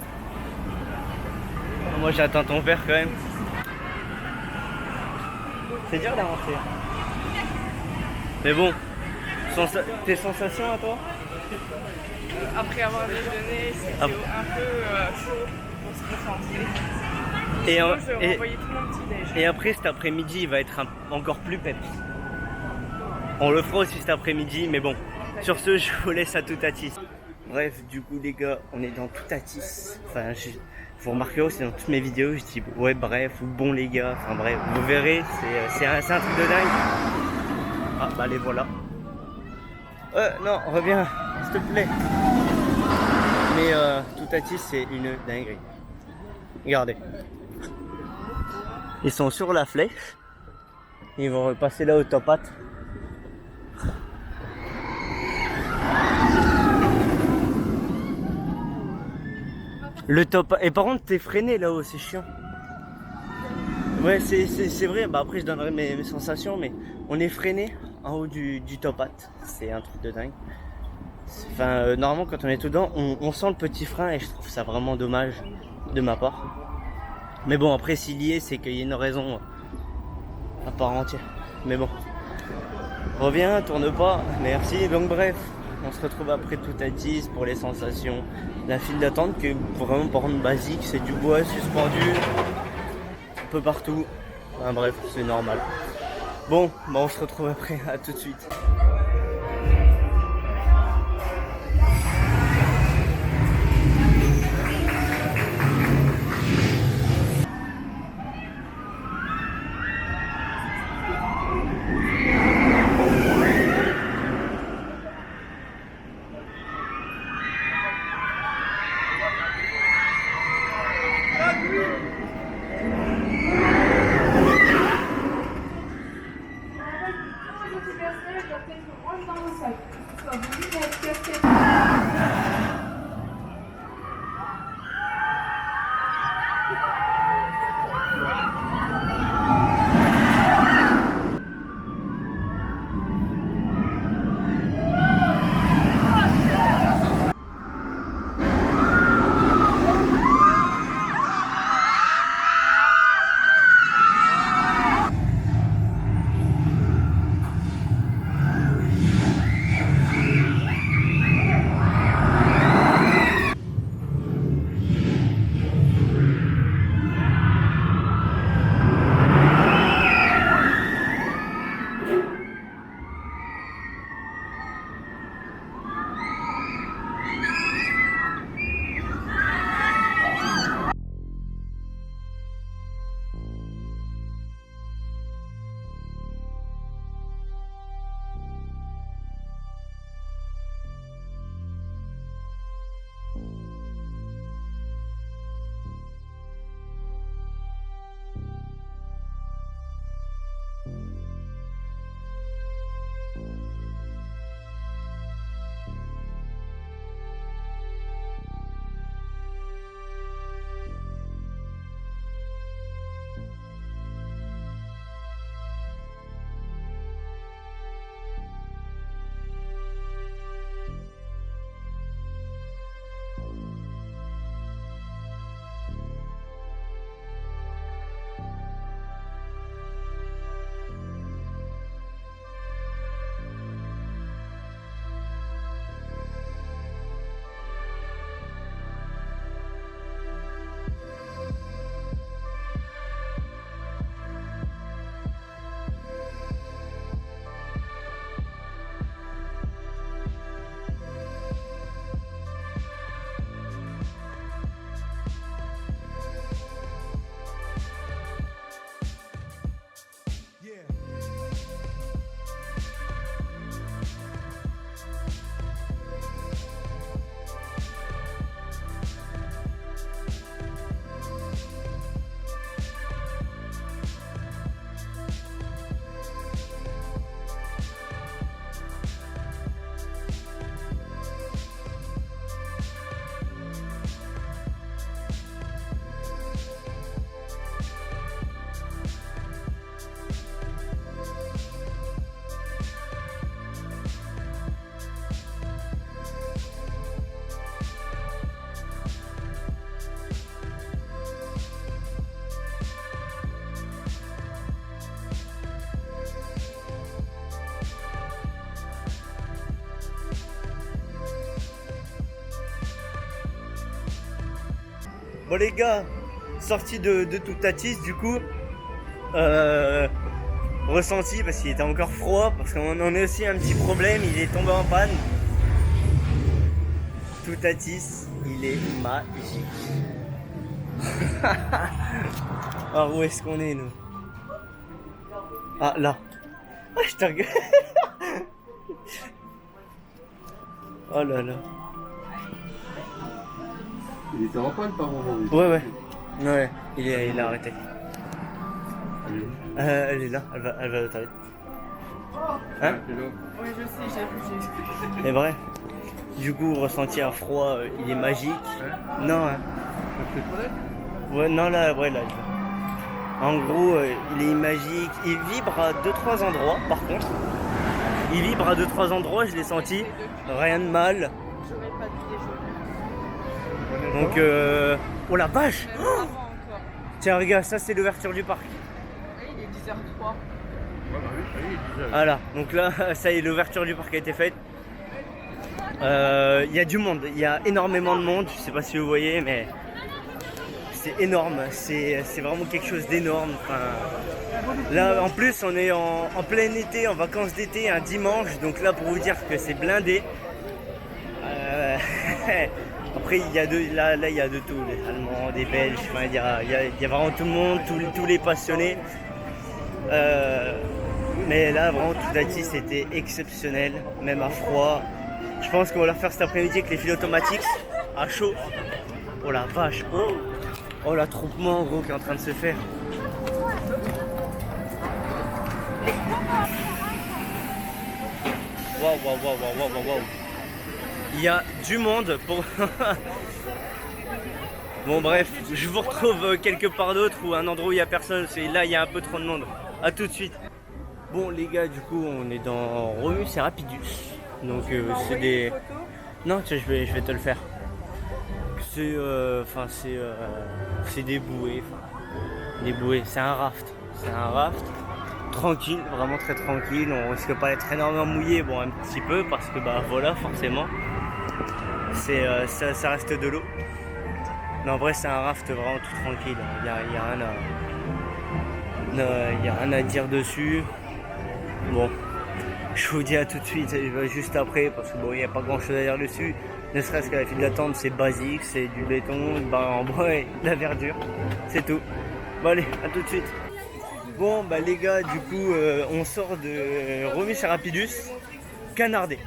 Moi j'attends ton verre quand même. C'est dur d'avancer. Mais bon, tes sensations à toi? Après avoir déjeuné, c'était Ah. un peu chaud pour se concentrer. Et, Sinon, je vais renvoyer tout mon petit déj. et après cet après-midi il va être encore plus peps. On le fera aussi cet après-midi, mais bon. Sur ce, je vous laisse à Toutatis. Bref, du coup les gars, on est dans Toutatis. Enfin, vous remarquerez aussi dans toutes mes vidéos, je dis ouais bref, ou bon les gars, enfin bref, vous verrez, c'est un truc de dingue. Ah bah les voilà. Non, reviens, s'il te plaît. Mais Toutatis c'est une dinguerie. Regardez. Ils sont sur la flèche. Ils vont repasser là au top hat. Le top. Et par contre, t'es freiné là-haut, c'est chiant. Ouais, c'est vrai. Bah après, je donnerai mes sensations, mais on est freiné en haut du top hat. C'est un truc de dingue. Enfin, normalement, quand on est tout dedans, on sent le petit frein et je trouve ça vraiment dommage de ma part. Mais bon, après, s'il y est, c'est qu'il y a une raison à part entière. Mais bon. Reviens, tourne pas. Merci. Donc, bref. On se retrouve après Toutatis pour les sensations. La file d'attente qui est vraiment par contre basique, c'est du bois suspendu un peu partout. Enfin, bref, c'est normal. Bon, bah on se retrouve après, à tout de suite. Bon les gars, sorti de Toutatis du coup, ressenti parce qu'il était encore froid, parce qu'on en a aussi un petit problème, il est tombé en panne. Toutatis, il est magique. Alors où est-ce qu'on est nous? Ah là. Ah je te regarde. Oh là là. Il était en panne par moment. Ouais. Ouais, il a arrêté. Elle est là, elle va aux toilettes. Hein? Oui, je sais, j'ai vu. C'est vrai. Du coup, ressenti à froid, il est magique. Non, hein. Ouais, non, là, ouais, là. En gros, il est magique. Il vibre à 2-3 endroits, par contre. Il vibre à 2-3 endroits, je l'ai senti. Rien de mal. J'aurais pas dû les jouer. Donc, oh la vache! Même avant encore. Tiens, regarde, ça c'est l'ouverture du parc. Oui, il est 10h03. Voilà, donc là, ça y est, l'ouverture du parc a été faite. Il y a du monde, il y a énormément de monde. Je sais pas si vous voyez, mais c'est énorme. C'est vraiment quelque chose d'énorme. Enfin, là, en plus, on est en plein été, en vacances d'été, un dimanche. Donc là, pour vous dire que c'est blindé. Après, il y a là, il y a de tout, des Allemands, des Belges, enfin, il y a vraiment tout le monde, tous les passionnés. Mais là, vraiment, Toutatis, c'était exceptionnel, même à froid. Je pense qu'on va leur faire cet après-midi avec les fils automatiques, à chaud. Oh la vache, oh l'attroupement gros qui est en train de se faire. Waouh. Il y a du monde pour... Bon bref, je vous retrouve quelque part d'autre ou un endroit où il n'y a personne, c'est là il y a un peu trop de monde. A tout de suite. Bon les gars, du coup on est dans Romus et Rapidus. Donc c'est des... Non tiens, je vais te le faire. C'est c'est des bouées. Des bouées, c'est un raft. C'est un raft. Tranquille, vraiment très tranquille. On risque pas d'être énormément mouillé, bon un petit peu parce que bah voilà forcément. C'est ça reste de l'eau. Mais en vrai c'est un raft vraiment tout tranquille. Il y a rien à dire dessus. Bon, je vous dis à tout de suite, juste après, parce que bon, il n'y a pas grand chose à dire dessus. Ne serait-ce qu'à la file d'attente, c'est basique, c'est du béton, en bois et de la verdure. C'est tout. Bon allez, à tout de suite. Bon bah les gars, du coup on sort de Romus et Rapidus, canardé.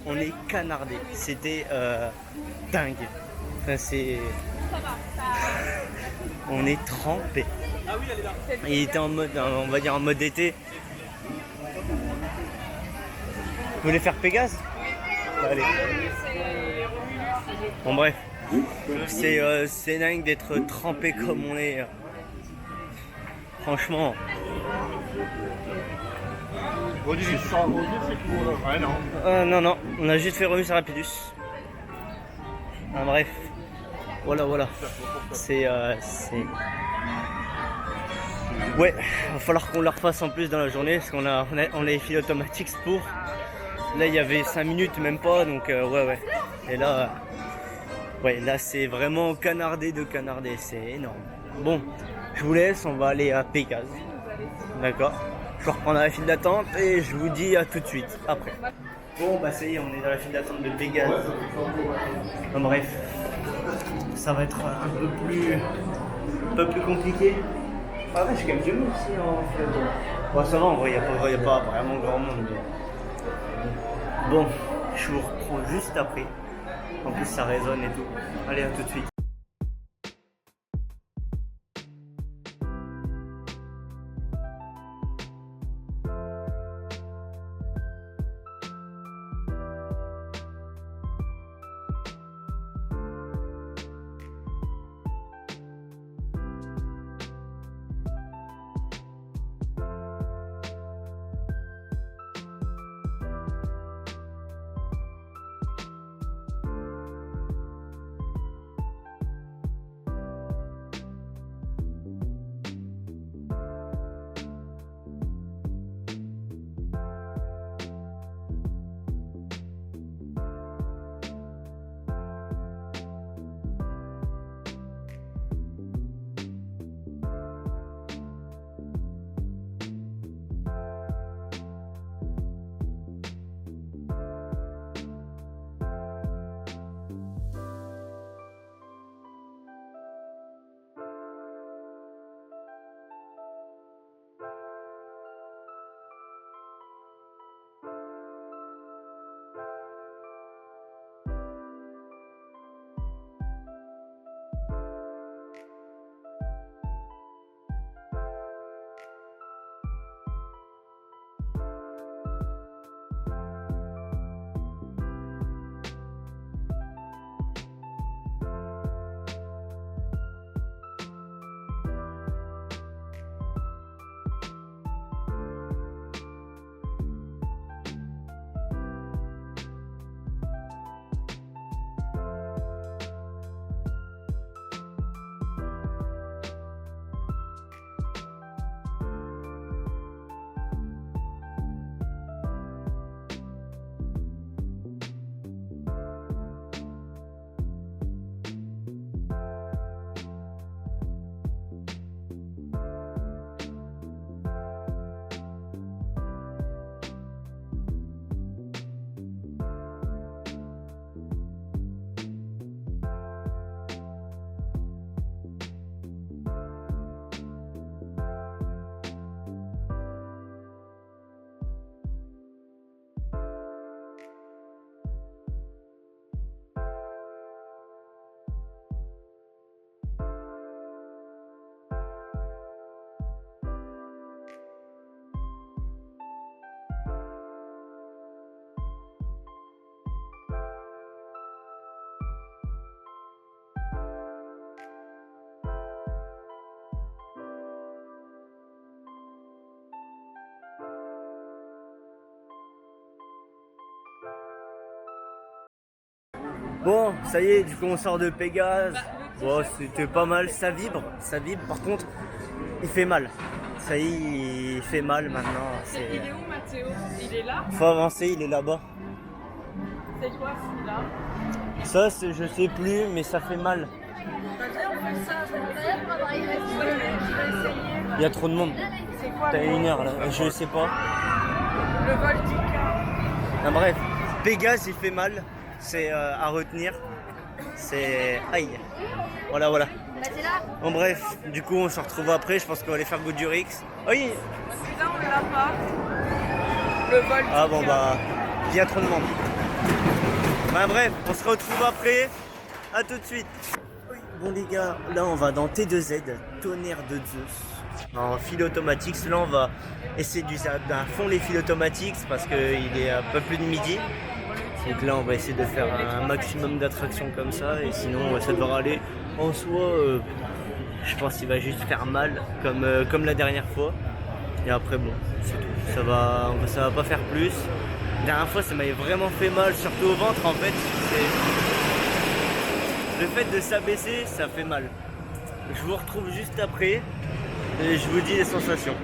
On est canardé. C'était dingue. Enfin c'est... On est trempé. Il était en mode, on va dire en mode été. Vous voulez faire Pégase? Bah, allez. Bon bref, c'est dingue d'être trempé comme on est. Franchement. Non, on a juste fait Romus et Rapidus. Bref, voilà. C'est ouais, va falloir qu'on la refasse en plus dans la journée parce qu'on a les fils automatiques pour. Là il y avait 5 minutes même pas, donc ouais. Et là, ouais, là c'est vraiment canardé de canardé, c'est énorme. Bon, je vous laisse, on va aller à Pégase. D'accord. Je vais reprendre la file d'attente et je vous dis à tout de suite après. Bon bah ça y est, on est dans la file d'attente de Pégase. Enfin, bref, ça va être un peu plus compliqué. Ah ouais, j'ai quand même du monde ici en fait. Bon ça va, en vrai, il n'y a pas vraiment grand monde. Bon, je vous reprends juste après. En plus ça résonne et tout. Allez, à tout de suite. Bon, ça y est, du coup on sort de Pégase. Bon, c'était pas mal, ça vibre. Par contre, il fait mal. Ça y est, il fait mal maintenant. Il est où Mathéo? Il est là? Faut avancer, il est là-bas. C'est quoi celui-là? Ça, je sais plus, mais ça fait mal. Vas-y, on fait ça. Je vais essayer. Il y a trop de monde. C'est quoi T'as 1 heure là, je sais pas. le Voltica? Non, bref, Pégase, il fait mal. C'est à retenir. C'est... Aïe. Voilà. Bon bref, du coup on se retrouve après, je pense qu'on va aller faire Goudurix. Oui. Celui-là, on l'a pas. Le Voltica. Ah bon bah, il y a trop de monde. Bah bref, on se retrouve après. À tout de suite. Bon les gars, là on va dans T2Z, Tonnerre de Zeus. En fil automatique, là on va essayer d'user à fond les fils automatiques parce qu'il est un peu plus de midi. Donc là on va essayer de faire un maximum d'attractions comme ça et sinon ça devra aller. En soi, je pense qu'il va juste faire mal comme la dernière fois. Et après bon, c'est tout. Ça va pas faire plus. La dernière fois ça m'avait vraiment fait mal, surtout au ventre en fait. Le fait de s'abaisser, ça fait mal. Je vous retrouve juste après et je vous dis les sensations.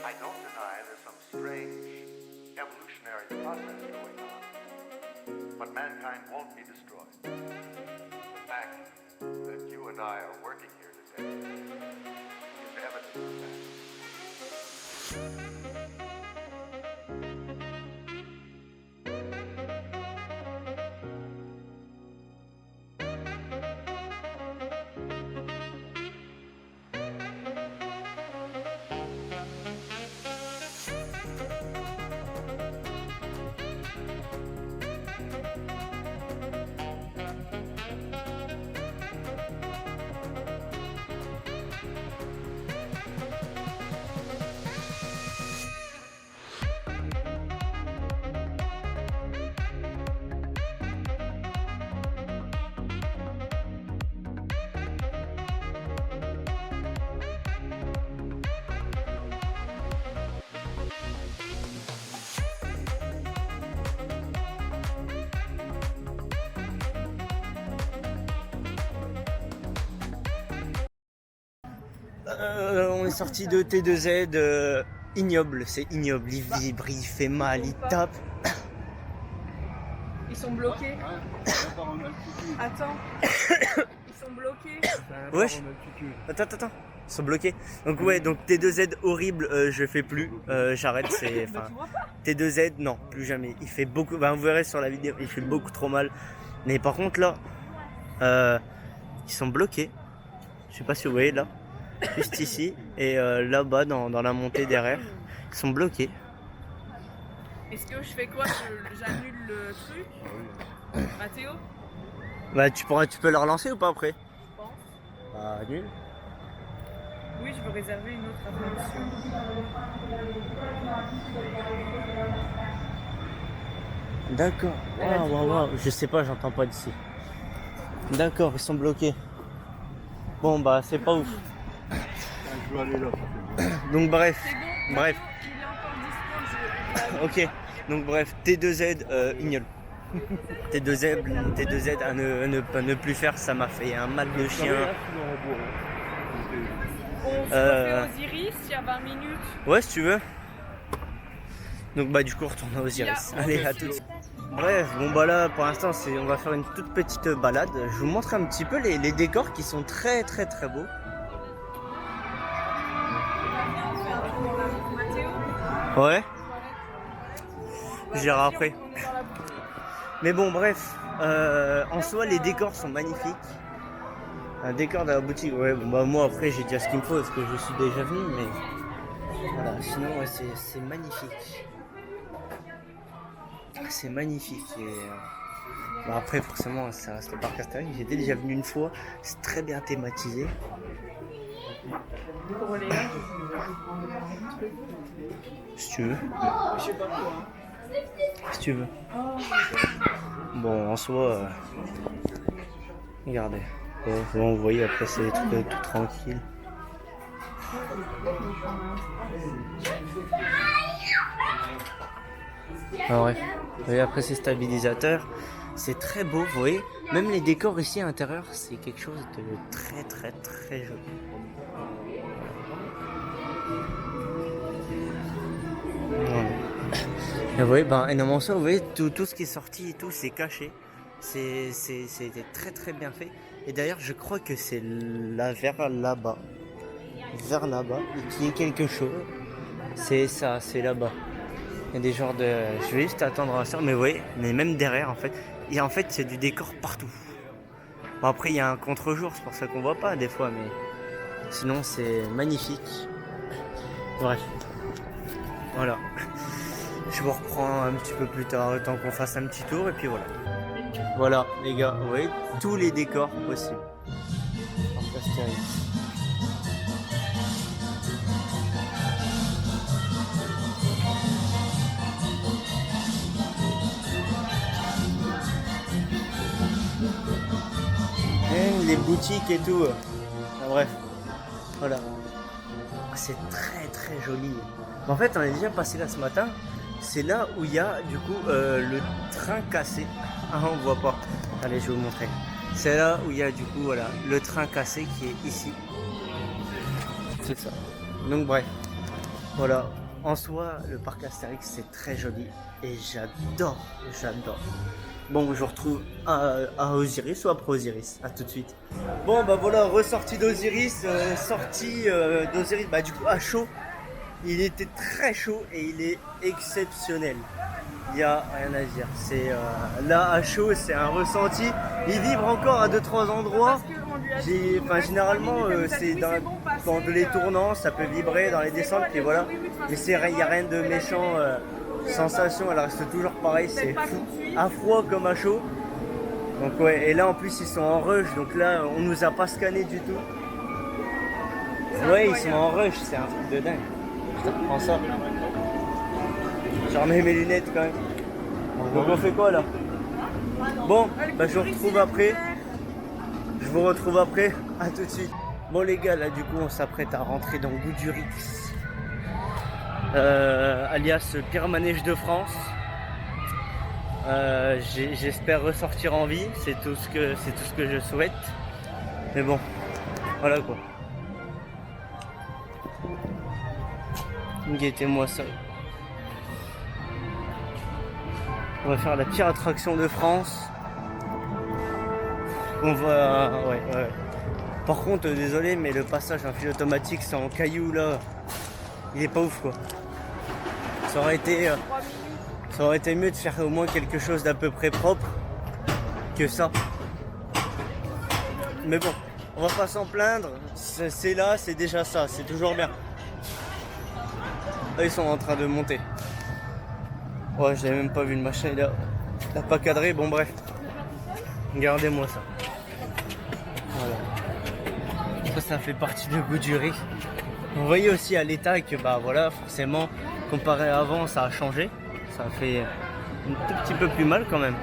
I don't deny there's some strange evolutionary process going on, but mankind won't be destroyed. The fact that you and I are working here today is evidence of that. On est sorti de T2Z, ignoble, c'est ignoble, il vibre, il fait mal, il tape. Ils sont bloqués. Attends. Ils sont bloqués. Wesh. Attends, ils sont bloqués. Donc ouais, donc T2Z horrible, je fais plus, j'arrête, c'est... Enfin, T2Z, non, plus jamais. Il fait beaucoup, vous verrez sur la vidéo, il fait beaucoup trop mal. Mais par contre là, ils sont bloqués. Je sais pas si vous voyez là. Juste ici et là-bas dans la montée derrière, ils sont bloqués. Est-ce que je fais quoi? J'annule le truc? Mathéo? Bah tu peux le relancer ou pas après? Je pense. Bah nul. Oui, je veux réserver une autre attention. D'accord. Waouh. Je sais pas, j'entends pas d'ici. D'accord, ils sont bloqués. Bon bah c'est pas ouf. Je vais aller là. Donc bref. C'est bon. Bref. Il est encore dispo. Ok. Donc bref, T2Z Ignol. T2Z à ne plus faire, ça m'a fait un mal de chien. On se refait Osiris, il y a 20 minutes. Ouais, si tu veux. Donc bah du coup, retourne à Osiris. Allez, à tout de suite. Bref, bon bah là pour l'instant on va faire une toute petite balade. Je vous montre un petit peu les décors qui sont très beaux. Ouais. J'irai après. Mais bon bref, en soi les décors sont magnifiques. Un décor de la boutique, ouais bon bah moi après j'ai déjà ce qu'il me faut parce que je suis déjà venu, mais voilà, sinon ouais, c'est magnifique. C'est magnifique et bah après forcément ça reste le parc Astérix. J'étais déjà venu une fois, c'est très bien thématisé. Pour Léa, Si tu veux. je sais pas quoi. Si tu veux. Bon en soi, regardez. Bon, vous voyez après c'est des trucs tout tranquille. Alors bref, vous voyez après ces stabilisateurs, c'est très beau, vous voyez. Même les décors ici à l'intérieur, c'est quelque chose de très joli. Voilà. Et vous voyez, ben, et non, ça, vous voyez, tout ce qui est sorti et tout, c'est caché. C'était très bien fait. Et d'ailleurs, je crois que c'est là, vers là-bas, qu'il y a quelque chose. C'est ça, c'est là-bas. Il y a des genres de... Je vais juste attendre à ça, mais vous voyez, mais même derrière, en fait, et en fait, c'est du décor partout. Bon, après, il y a un contre-jour, c'est pour ça qu'on voit pas des fois, mais sinon, c'est magnifique. Bref, voilà. Je vous reprends un petit peu plus tard, le temps qu'on fasse un petit tour, et puis voilà. Voilà, les gars, vous voyez, tous les décors possibles. Même les boutiques et tout. Enfin, bref, voilà. C'est très joli. En fait, on est déjà passé là ce matin. C'est là où il y a du coup le train cassé. Ah, on voit pas. Allez, je vais vous montrer. C'est là où il y a du coup voilà le train cassé qui est ici. C'est ça. Donc bref, voilà. En soi, le parc Astérix c'est très joli et j'adore. Bon, je vous retrouve à Osiris ou après Osiris. À tout de suite. Bon, bah voilà, ressorti d'Osiris, sorti d'Osiris, bah du coup à chaud. Il était très chaud et il est exceptionnel. Il n'y a rien à dire. C'est là à chaud, c'est un ressenti. Il vibre encore à 2-3 endroits. Généralement, c'est dans les tournants, ça peut vibrer dans les descentes, puis voilà. Mais il n'y a rien de méchant. Sensation, elle reste toujours pareil, c'est fou. À froid comme à chaud. Donc ouais, et là en plus ils sont en rush, donc là on nous a pas scanné du tout. Ouais, ils sont en rush, c'est un truc de dingue. Je te reprends ça. J'ai remis mes lunettes quand même. Donc on fait quoi là? Bon, bah je vous retrouve après. À tout de suite. Bon les gars, là du coup on s'apprête à rentrer dans Goudurix. Alias pire manège de France. J'espère ressortir en vie, c'est tout ce que je souhaite. Mais bon, voilà quoi. Guettez-moi ça. On va faire la pire attraction de France. On va... Ouais. Par contre, désolé, mais le passage en fil automatique, c'est en caillou là. Il est pas ouf quoi. Ça aurait été mieux de faire au moins quelque chose d'à peu près propre que ça. Mais bon, on va pas s'en plaindre. C'est là, c'est déjà ça, c'est toujours bien. Là, ils sont en train de monter. Ouais, je l'avais même pas vu le machin, il a pas cadré, bon bref. Regardez-moi ça. Voilà. pense que ça fait partie du goût du riz. Vous voyez aussi à l'état que bah voilà, forcément, comparé à avant, ça a changé. Ça fait un tout petit peu plus mal quand même.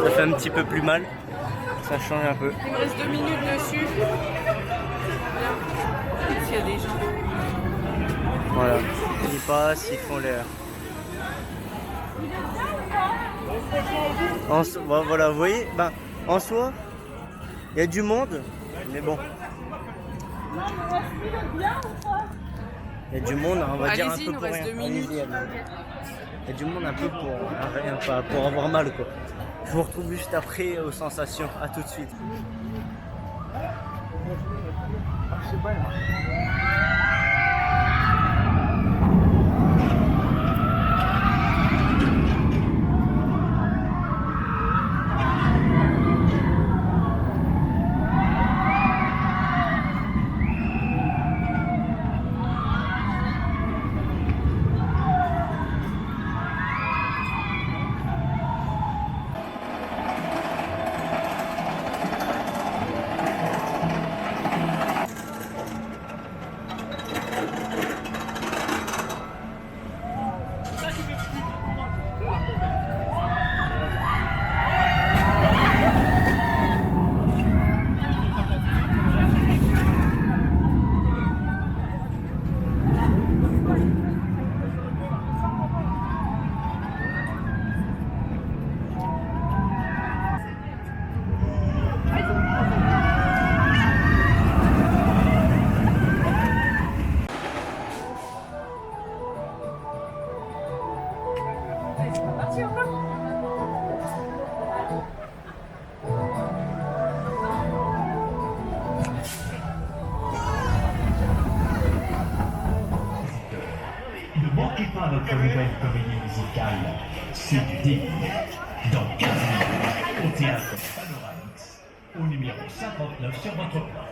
Ça fait un petit peu plus mal. Ça change un peu. Il me reste 2 minutes dessus. Là, s'il y a des gens. Voilà. Ils passent, ils font l'air. Voilà, vous voyez, ben, en soi, il y a du monde, mais bon. Il y a du monde, on va dire un Allez-y, peu il nous pour reste rien. 2 minutes. Allez-y, allez-y. Il y a du monde un peu pour rien, pas pour avoir mal quoi. Je vous retrouve juste après aux sensations. À tout de suite. Ne manquez pas notre nouvelle comédie musicale, c'est du début. Dans 15 minutes, au théâtre Panoramix, au numéro 59 sur votre plan.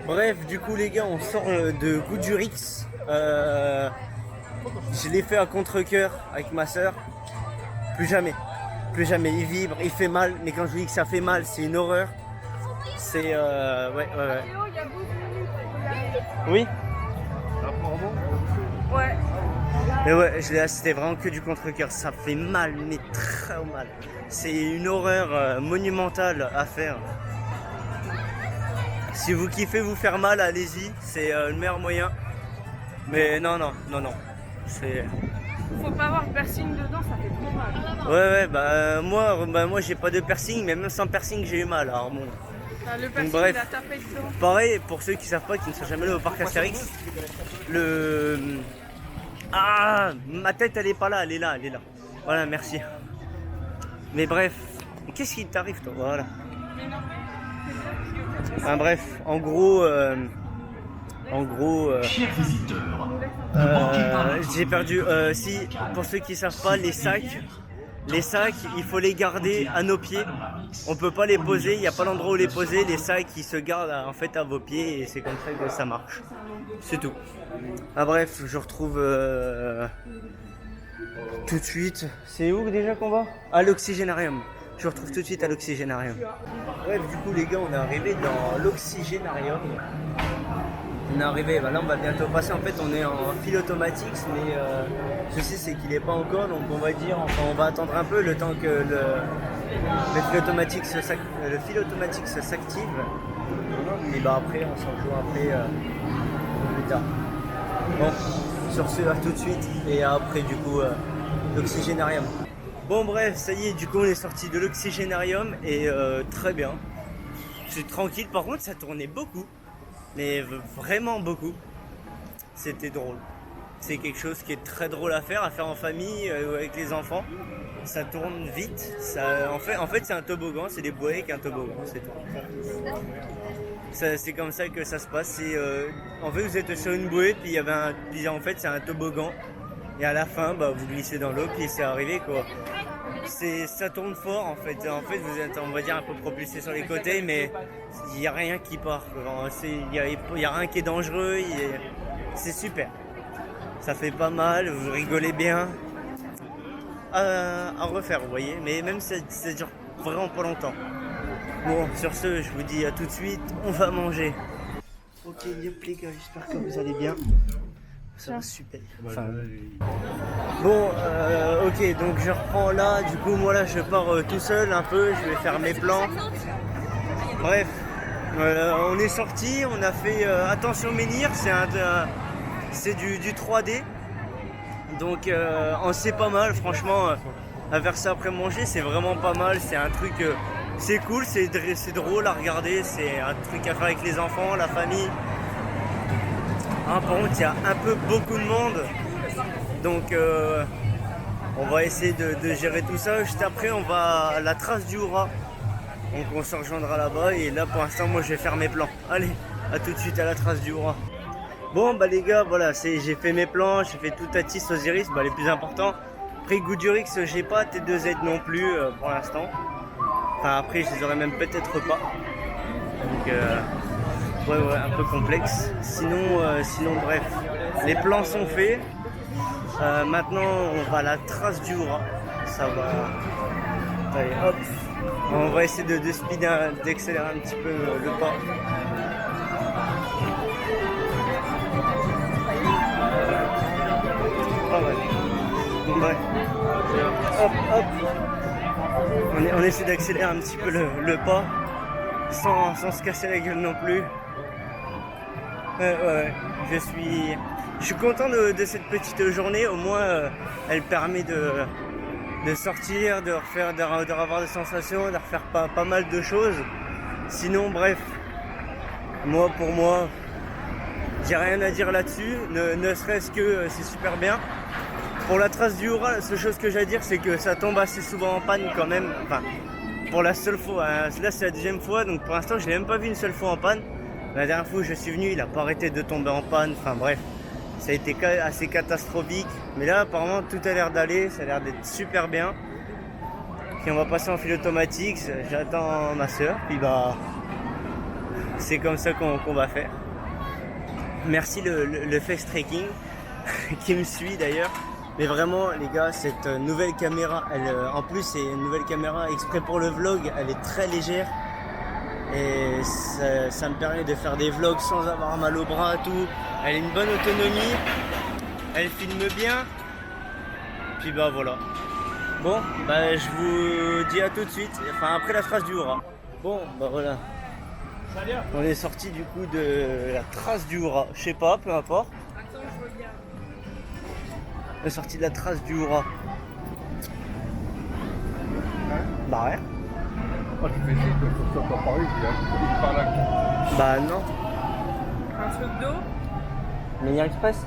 Bref, du coup les gars, on sort de Goudurix. Je l'ai fait à contre-cœur avec ma soeur. Plus jamais. Plus jamais. Il vibre, il fait mal. Mais quand je dis que ça fait mal, c'est une horreur. C'est... ouais. Oui. Ouais. Mais ouais, c'était vraiment que du contre-cœur. Ça fait mal, mais très mal. C'est une horreur monumentale à faire. Si vous kiffez vous faire mal, allez-y. C'est le meilleur moyen. Mais non. C'est... Faut pas avoir de piercing dedans, ça fait trop mal. Ouais, moi j'ai pas de piercing, mais même sans piercing j'ai eu mal. Alors bon. Le piercing, bref. il a tapé dedans. Pareil, pour ceux qui savent pas, qui ne sont jamais allés au parc Astérix, Ah, ma tête elle est pas là, elle est là. Voilà, merci. Mais bref, qu'est-ce qui t'arrive toi? Voilà. Enfin bref, en gros, Chers visiteurs, j'ai perdu. Si, pour ceux qui savent pas, les sacs, il faut les garder à nos pieds. On peut pas les poser, il n'y a pas d'endroit où les poser. Les sacs, ils se gardent en fait à vos pieds et c'est comme ça que ça marche. C'est tout. Ah bref, je retrouve tout de suite. C'est où déjà qu'on va? À l'Oxygénarium. Je retrouve tout de suite à l'Oxygénarium. Bref, du coup les gars, on est arrivé dans l'Oxygénarium. On est arrivé, là on va bientôt passer. En fait, on est en fil automatique, mais ceci c'est qu'il n'est pas encore, donc on va dire, enfin on va attendre un peu le temps que le fil automatique se s'active. Et bah après, on s'en joue après plus tard. Bon, sur ce, à tout de suite et après du coup l'Oxygénarium. Bon bref, ça y est, du coup on est sorti de l'Oxygénarium et très bien. C'est tranquille, par contre ça tournait beaucoup. Mais vraiment beaucoup. C'était drôle. C'est quelque chose qui est très drôle à faire en famille ou avec les enfants. Ça tourne vite. En fait c'est un toboggan, c'est des bouées avec un toboggan, c'est tout. C'est comme ça que ça se passe. En fait vous êtes sur une bouée, puis en fait c'est un toboggan. Et à la fin, vous glissez dans l'eau, puis c'est arrivé quoi. Ça tourne fort en fait. En fait, vous êtes, on va dire, un peu propulsé sur les côtés, mais il n'y a rien qui part. Il n'y a rien qui est dangereux. C'est super. Ça fait pas mal, vous rigolez bien. À refaire, vous voyez. Mais même ça dure vraiment pas longtemps. Bon, sur ce, je vous dis à tout de suite. On va manger. Ok, les gars, j'espère que vous allez bien. Ça va super. Enfin, bon, ok, donc je reprends là. Du coup, moi là, je pars tout seul un peu. Je vais faire mes plans. Bref, on est sorti. On a fait attention menhir. C'est du 3D. Donc, on sait pas mal. Franchement, à faire ça après manger, c'est vraiment pas mal. C'est un truc, c'est cool, c'est drôle à regarder. C'est un truc à faire avec les enfants, la famille. Par contre, il y a un peu beaucoup de monde, donc on va essayer de gérer tout ça. Juste après, on va à la trace du Hura, donc on se rejoindra là-bas. Et là, pour l'instant, moi, je vais faire mes plans. Allez, à tout de suite à la trace du Hura. Bon, les gars, voilà, j'ai fait mes plans, j'ai fait tout Tatis, Osiris, les plus importants. Après Goudurix, j'ai pas T2Z non plus pour l'instant. Enfin, après, je les aurais même peut-être pas. Donc, ouais, un peu complexe. Sinon, bref, les plans sont faits. Maintenant, on va à la trace du Hura. Ça va. Allez, hop. On va essayer de speeder, d'accélérer un petit peu le pas. Ah ouais. Bref. Hop. On essaie d'accélérer un petit peu le pas. Sans se casser la gueule non plus. Ouais. Je suis content de cette petite journée. Au moins, elle permet de sortir, de revoir des sensations, de refaire pas mal de choses. Sinon, bref, pour moi, j'ai rien à dire là-dessus. Ne serait-ce que c'est super bien. Pour la trace du Hura, la seule chose que j'ai à dire, c'est que ça tombe assez souvent en panne quand même. Enfin, pour la seule fois, là c'est la deuxième fois, donc pour l'instant je l'ai même pas vu une seule fois en panne. La dernière fois où je suis venu, il a pas arrêté de tomber en panne, enfin bref, ça a été assez catastrophique. Mais là apparemment tout a l'air d'aller, ça a l'air d'être super bien. Puis on va passer en fil automatique, j'attends ma soeur, puis c'est comme ça qu'on va faire. Merci le face tracking qui me suit d'ailleurs. Mais vraiment les gars, cette nouvelle caméra, en plus c'est une nouvelle caméra exprès pour le vlog, elle est très légère. Et ça me permet de faire des vlogs sans avoir mal au bras, tout. Elle a une bonne autonomie, elle filme bien. Puis bah voilà. Bon, bah je vous dis à tout de suite, enfin après la trace du Hura. Bon, bah voilà. On est sorti du coup de la trace du Hura. Je sais pas, peu importe. Attends, je regarde. On est sorti de la trace du Hura. Bah ouais. Oh, tu fais chier, toi, sur toi Paris, il par là. Bah non. Un truc d'eau. Manière Express.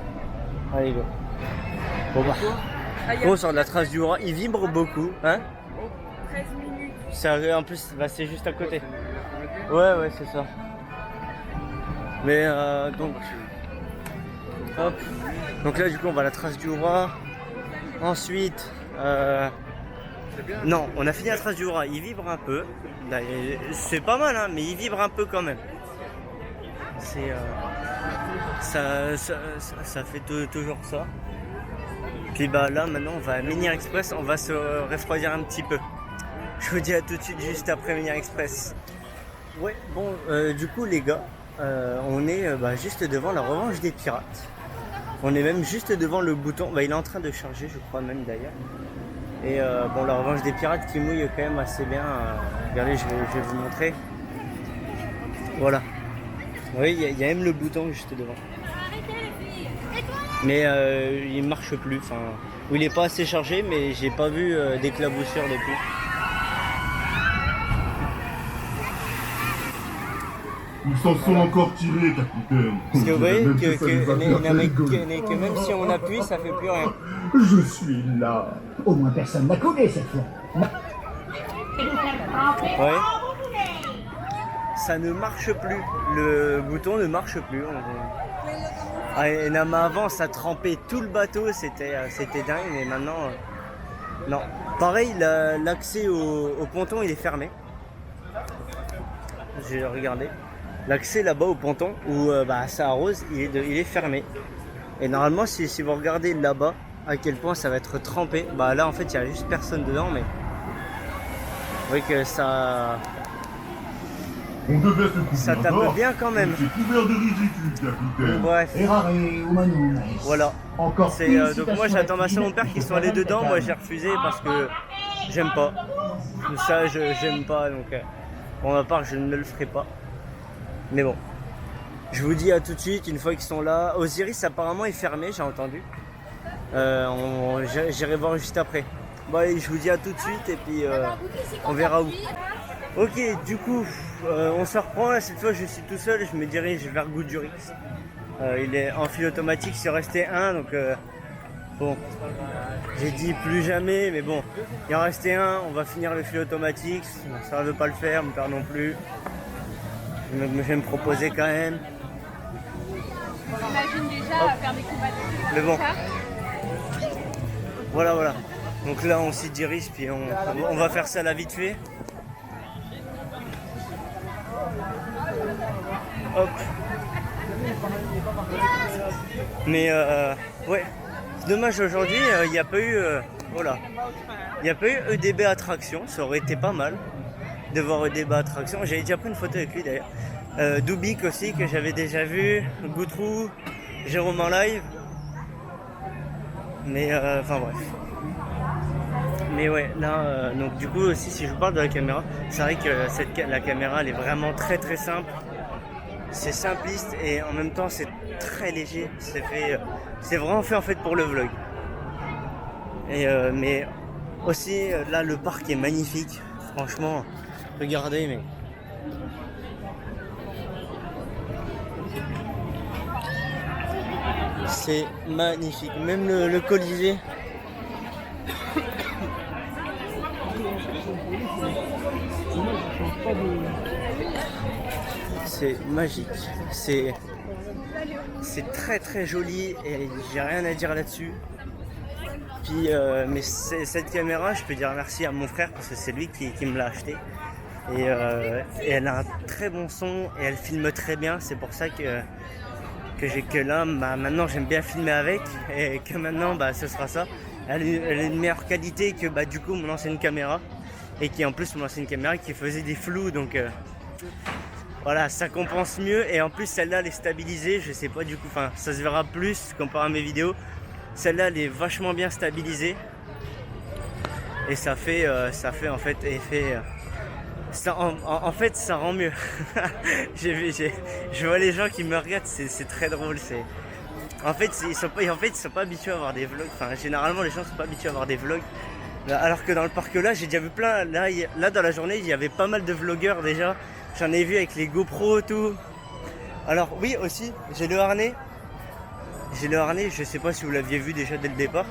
Allez go. Bon bah. Ah, On sort de la trace du Hura, il vibre beaucoup, hein. 13 minutes. Ça, en plus, bah, c'est juste à côté. Ouais, c'est ça. Mais donc, hop. Donc là, du coup, on va à la trace du Hura. Ensuite, non, on a fini la trace du Hura. Il vibre un peu. Là, c'est pas mal, hein, mais il vibre un peu quand même. C'est ça fait toujours ça. Puis bah là maintenant on va à Menhir Express, on va se refroidir un petit peu. Je vous dis à tout de suite juste après Menhir Express. Ouais bon du coup les gars, on est juste devant la revanche des pirates. On est même juste devant le bouton, il est en train de charger je crois même d'ailleurs. Et bon la revanche des pirates qui mouille quand même assez bien. Regardez je vais vous montrer. Voilà. Oui il y a même le bouton juste devant. Mais il marche plus, enfin, il est pas assez chargé, mais j'ai pas vu d'éclaboussure depuis. Ils s'en sont encore tirés, capitaine. Parce que vous voyez que même si on appuie, ça fait plus rien. Je suis là. Au moins personne n'a collé cette fois. Ouais. Ça ne marche plus, le bouton ne marche plus. Ah, et Nama avant ça trempait tout le bateau, c'était dingue, mais maintenant non. Pareil, l'accès au ponton il est fermé. J'ai regardé. L'accès là-bas au ponton où ça arrose, il est fermé. Et normalement si vous regardez là-bas à quel point ça va être trempé, là en fait il y a juste personne dedans, mais vous voyez que ça. On devait se couper Ça tape bien quand même. C'est couvert de ridicule, capitaine. Bref. Errare humanum. Voilà. Encore Donc moi j'attends ma soeur et mon père qui sont allés dedans. Moi j'ai refusé parce que j'aime pas. Ça j'aime pas, donc pour ma part je ne le ferai pas. Mais bon. Je vous dis à tout de suite une fois qu'ils sont là. Osiris apparemment est fermé, j'ai entendu. J'irai voir juste après. Bon allez, je vous dis à tout de suite et puis on verra où. Ok, du coup, on se reprend. Là, cette fois, je suis tout seul. Je me dirige vers Goudurix. Il est en fil automatique. Il restait un, donc bon, j'ai dit plus jamais, mais bon, il en restait un. On va finir le fil automatique. Ça ne veut pas le faire, mon père non plus. Je vais me proposer quand même. J'imagine déjà faire des coups de Mais bon, voilà. Donc là, on s'y dirige, puis on va faire ça là vite fait. Hop. Mais ouais, c'est dommage aujourd'hui, il n'y a pas eu il n'y a pas eu EDB Attraction, ça aurait été pas mal de voir EDB Attraction. J'avais déjà pris une photo avec lui d'ailleurs. Dubik aussi que j'avais déjà vu, Goutrou, Jérôme en live. Mais enfin bref. Mais ouais, là, donc du coup aussi si je vous parle de la caméra, c'est vrai que la caméra elle est vraiment très très simple. C'est simpliste et en même temps c'est très léger. C'est vraiment fait en fait pour le vlog. Et mais aussi là le parc est magnifique. Franchement, regardez mais. C'est magnifique. Même le Colisée. C'est magique, c'est très très joli et j'ai rien à dire là-dessus. Puis mais cette caméra, je peux dire merci à mon frère parce que c'est lui qui me l'a acheté. Et elle a un très bon son et elle filme très bien. C'est pour ça que là, maintenant j'aime bien filmer avec et que maintenant ce sera ça. Elle a une meilleure qualité que du coup mon ancienne caméra et qui en plus mon ancienne caméra qui faisait des flous, donc voilà, ça compense mieux. Et en plus celle-là elle est stabilisée, je sais pas du coup, enfin ça se verra plus comparé à mes vidéos. Celle-là elle est vachement bien stabilisée et ça fait en fait effet. Ça, en fait ça rend mieux. Je vois les gens qui me regardent, c'est très drôle. En fait ils sont pas habitués à voir des vlogs. Enfin généralement les gens sont pas habitués à voir des vlogs. Alors que dans le parc là j'ai déjà vu plein. Là dans la journée il y avait pas mal de vlogueurs déjà. J'en ai vu avec les GoPro et tout. Alors oui aussi j'ai le harnais. Je sais pas si vous l'aviez vu déjà dès le départ.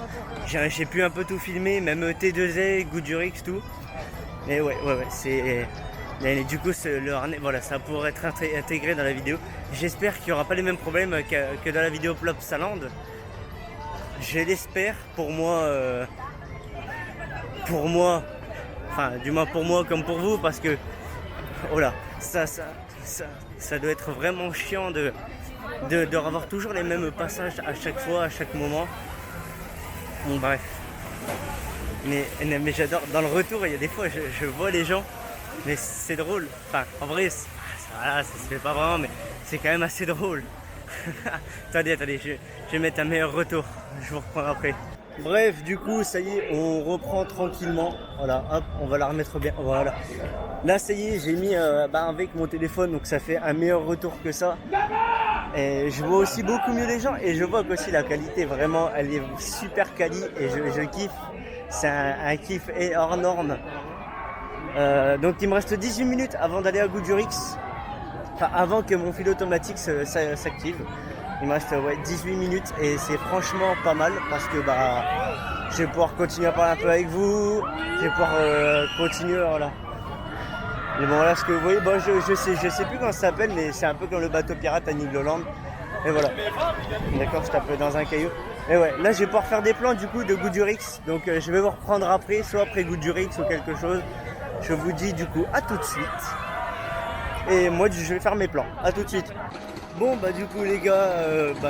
J'ai pu un peu tout filmer, même T2A, Goodurix, tout. Mais ouais, c'est... Du coup, le harnais, voilà, ça pourrait être intégré dans la vidéo. J'espère qu'il n'y aura pas les mêmes problèmes que dans la vidéo Plopsaland. Je l'espère, pour moi, enfin, du moins pour moi comme pour vous, parce que, voilà, ça doit être vraiment chiant de revoir toujours les mêmes passages à chaque fois, à chaque moment. Bon, bref. Mais j'adore, dans le retour, il y a des fois, je vois les gens, mais c'est drôle. Enfin, en vrai, ça se fait pas vraiment, mais c'est quand même assez drôle. Attendez, je vais mettre un meilleur retour, je vous reprends après. Bref, du coup, ça y est, on reprend tranquillement. Voilà, hop, on va la remettre bien, voilà. Là, ça y est, j'ai mis avec mon téléphone, donc ça fait un meilleur retour que ça. Et je vois aussi beaucoup mieux les gens, et je vois qu'aussi la qualité, vraiment, elle est super quali, et je kiffe. C'est un kiff hors norme. Donc il me reste 18 minutes avant d'aller à Goodurix. Enfin avant que mon fil automatique s'active. Il me reste 18 minutes et c'est franchement pas mal parce que je vais pouvoir continuer à parler un peu avec vous. Je vais pouvoir continuer, voilà. Mais bon voilà ce que vous voyez, je sais plus comment ça s'appelle, mais c'est un peu comme le bateau pirate à Nigloland. Et voilà. D'accord, je tape dans un caillou. Et ouais, là je vais pouvoir faire des plans du coup de Goodurix. Donc je vais vous reprendre après, soit après Goodurix ou quelque chose. Je vous dis du coup à tout de suite. Et moi je vais faire mes plans. À tout de suite. Bon du coup les gars,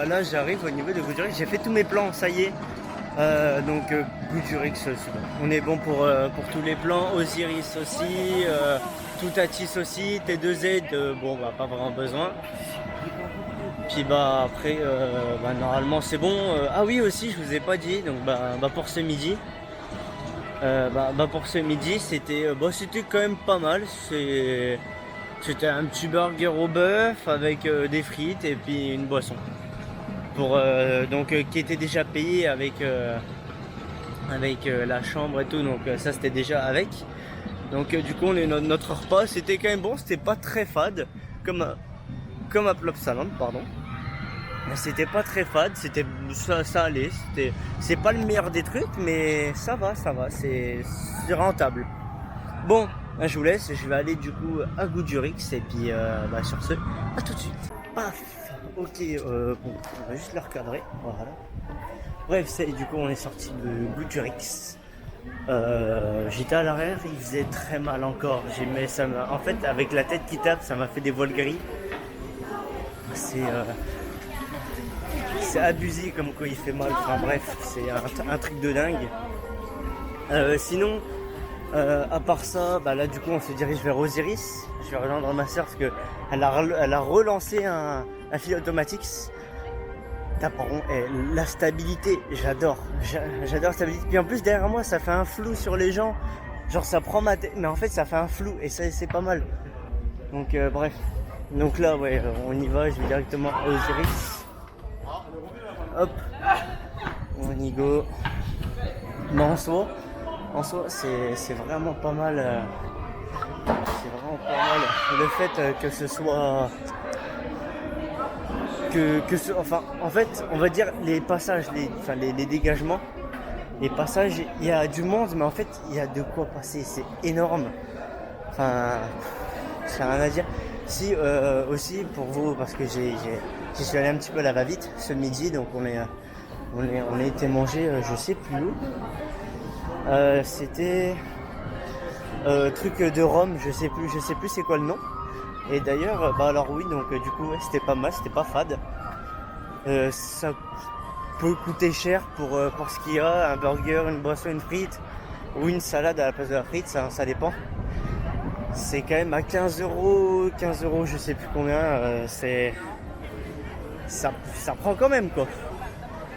là j'arrive au niveau de Goodurix. J'ai fait tous mes plans, ça y est. Donc Goodurix, c'est bon. On est bon pour tous les plans. Osiris aussi, Toutatis aussi, T2Z, pas vraiment besoin. Puis après normalement c'est bon. Ah oui aussi je vous ai pas dit, donc pour ce midi. Pour ce midi c'était quand même pas mal. C'était un petit burger au bœuf avec des frites et puis une boisson. Qui était déjà payé avec la chambre et tout, donc ça c'était déjà avec. Donc du coup notre repas c'était quand même bon, c'était pas très fade comme à Plopsaland, pardon. C'était pas très fade, c'était ça allait, c'est pas le meilleur des trucs, mais ça va, c'est rentable. Bon, je vous laisse, je vais aller du coup à Goodurix et puis sur ce, à tout de suite. Paf. Ok, on va juste le recadrer, voilà. Bref, du coup on est sorti de Goodurix. J'étais à l'arrière, il faisait très mal encore. En fait, avec la tête qui tape, ça m'a fait des voiles gris. C'est abusé comme quoi il fait mal. Enfin bref, c'est un truc de dingue. Sinon, à part ça, là du coup on se dirige vers Osiris. Je vais rejoindre ma soeur parce que elle a relancé un fil automatique. La stabilité, j'adore la stabilité. Puis en plus derrière moi ça fait un flou sur les gens. Genre ça prend ma tête, mais en fait ça fait un flou et ça c'est pas mal. Donc bref. Donc là on y va, je vais directement à Osiris. Hop, on y go. Mais en soi c'est vraiment pas mal. C'est vraiment pas mal le fait que ce soit en fait on va dire les passages, les dégagements, les passages, il y a du monde, mais en fait il y a de quoi passer, c'est énorme. Enfin, j'ai rien à dire. Si aussi pour vous, parce que j'y suis allé un petit peu à la va-vite ce midi, donc on a été manger je sais plus où. C'était truc de Rome, je sais plus c'est quoi le nom. Et d'ailleurs, bah alors oui, donc du coup, ouais, c'était pas mal, c'était pas fade. Ça peut coûter cher pour ce qu'il y a, un burger, une boisson, une frite ou une salade à la place de la frite, ça dépend. C'est quand même à 15 euros, je sais plus combien, ça prend quand même quoi.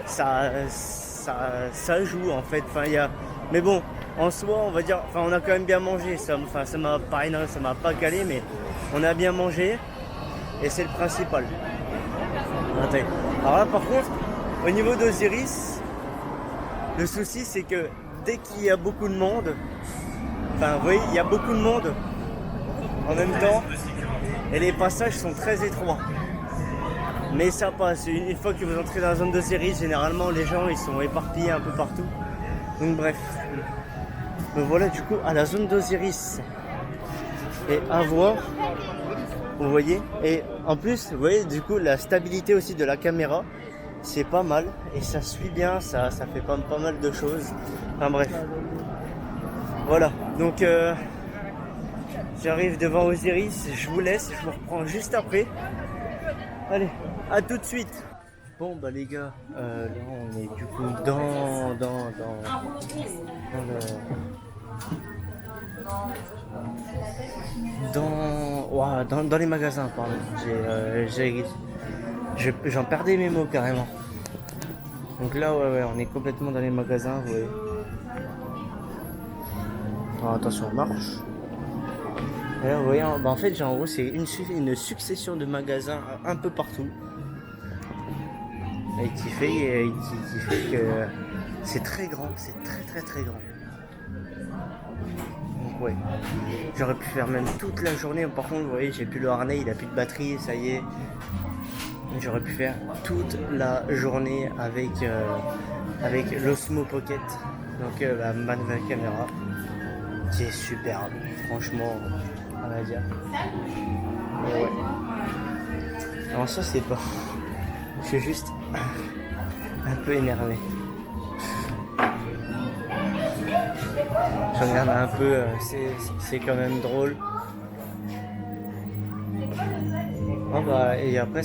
Ça joue en fait, enfin il y a... Mais bon, en soi, on va dire, enfin on a quand même bien mangé, ça m'a pas calé, mais on a bien mangé et c'est le principal. Attends. Alors là par contre, au niveau d'Osiris, le souci c'est que dès qu'il y a beaucoup de monde, enfin vous voyez, il y a beaucoup de monde en même temps et les passages sont très étroits. Mais ça passe, une fois que vous entrez dans la zone d'Osiris, généralement les gens ils sont éparpillés un peu partout. Donc bref. Donc voilà du coup à la zone d'Osiris. Et à voir, vous voyez. Et en plus, vous voyez du coup la stabilité aussi de la caméra, c'est pas mal. Et ça suit bien, ça fait pas mal de choses. Enfin bref. Voilà, donc j'arrive devant Osiris, je vous laisse, je vous reprends juste après. Allez, à tout de suite. Bon bah les gars, là on est du coup dans les magasins, pardon. J'en perdais mes mots carrément. Donc là ouais, on est complètement dans les magasins, vous voyez. Alors, attention, on marche. Et là, vous voyez, bah, en fait, en gros, c'est une succession de magasins un peu partout. Et qui fait que c'est très grand, c'est très grand. Donc ouais, j'aurais pu faire même toute la journée. Par contre, vous voyez, j'ai plus le harnais, il a plus de batterie, ça y est. J'aurais pu faire toute la journée avec l'Osmo Pocket, donc ma nouvelle caméra, qui est superbe, franchement, on va dire. Mais ouais. Alors ça c'est pas... Je suis juste un peu énervé. Je regarde un peu, c'est quand même drôle. Oh bah, et après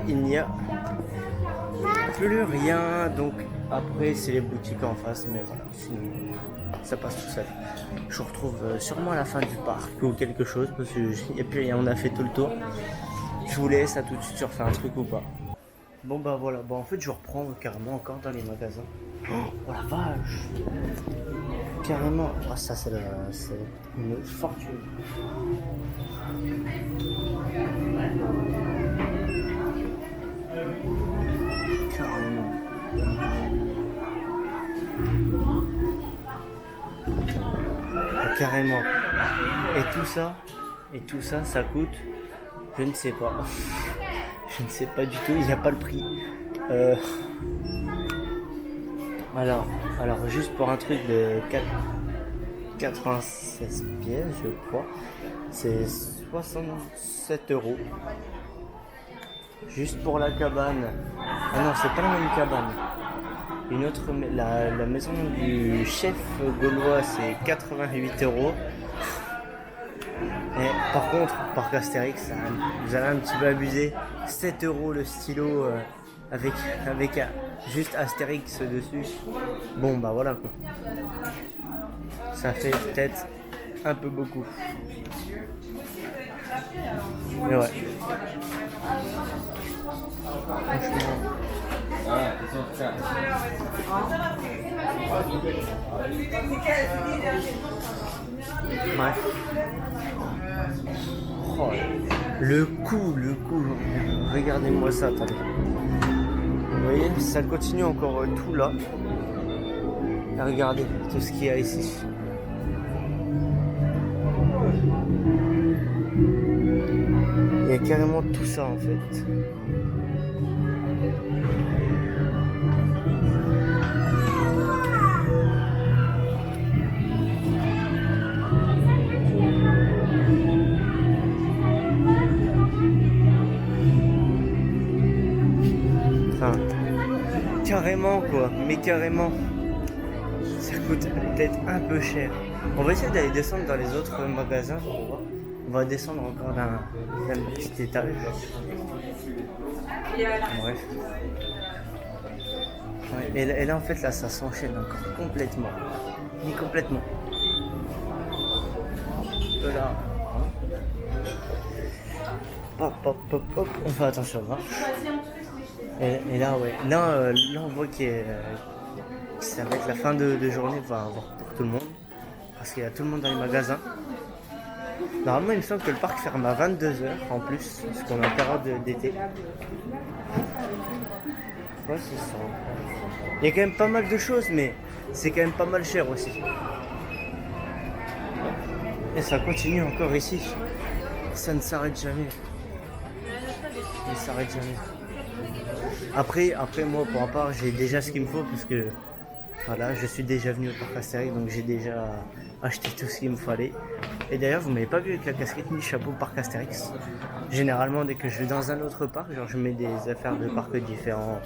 il n'y a plus rien, donc après c'est les boutiques en face, mais voilà, sinon ça passe tout seul. Je vous retrouve sûrement à la fin du parc ou quelque chose, parce que et puis on a fait tout le tour. Je vous laisse, à tout de suite, sur faire un truc ou pas. Bon bah voilà, bon en fait je reprends carrément encore dans les magasins. Oh la vache, carrément, oh, ça c'est une fortune. Carrément. Carrément. Et tout ça, ça coûte, je ne sais pas. Je ne sais pas du tout, il n'y a pas le prix. Alors, juste pour un truc de 96 pièces, je crois, c'est 67 €. Juste pour la cabane. Ah non, c'est pas la même cabane. Une autre, la maison du chef gaulois, c'est 88 €. Et par contre, parc Astérix, vous avez un petit peu abusé. 7 € le stylo avec juste Astérix dessus. Bon bah voilà quoi. Ça fait peut-être un peu beaucoup. Mais ouais. Bref. Oh, le coup, regardez-moi ça, attendez. Vous voyez, ça continue encore tout là. Et regardez tout ce qu'il y a ici. Il y a carrément tout ça en fait. Enfin, carrément quoi, mais carrément. Ça coûte peut-être un peu cher. On va essayer d'aller descendre dans les autres magasins. On va descendre encore d'un petit étage. Bref. Ouais, et là en fait là ça s'enchaîne encore complètement. Mais complètement. Là. Hop, hop, hop, hop. On fait attention là. Et là ouais. Là on voit que ça va être la fin de journée pour tout le monde. Parce qu'il y a tout le monde dans les magasins. Normalement, il me semble que le parc ferme à 22h en plus, parce qu'on est en période d'été. Ouais, c'est ça. Il y a quand même pas mal de choses, mais c'est quand même pas mal cher aussi. Et ça continue encore ici. Ça ne s'arrête jamais. Ça ne s'arrête jamais. Après, moi, pour ma part, j'ai déjà ce qu'il me faut, puisque voilà, je suis déjà venu au parc Astérix, donc j'ai déjà acheté tout ce qu'il me fallait. Et d'ailleurs, vous m'avez pas vu avec la casquette ni le chapeau parc Astérix. Généralement, dès que je vais dans un autre parc, genre je mets des affaires de parcs différents,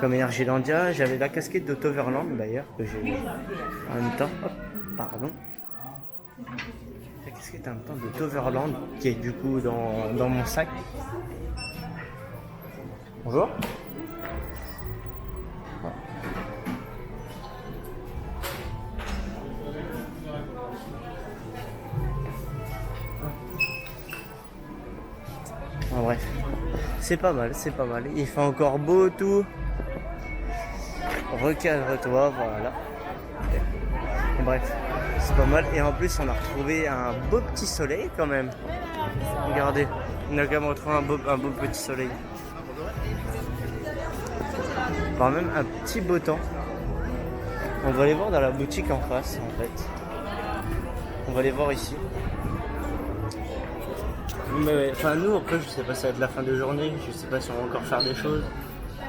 comme Energylandia. J'avais la casquette de Toverland d'ailleurs, que j'ai en même temps. Hop, pardon. La casquette en même temps de Toverland, qui est du coup dans mon sac. Bonjour. En bref, c'est pas mal, c'est pas mal. Il fait encore beau tout. Recadre-toi, voilà. Et bref, c'est pas mal. Et en plus, on a retrouvé un beau petit soleil quand même. Regardez, on a quand même retrouvé un beau petit soleil. Enfin, même un petit beau temps. On va aller voir dans la boutique en face, en fait. On va aller voir ici. Mais ouais, enfin nous après je sais pas, ça va être la fin de journée, je sais pas si on va encore faire des choses.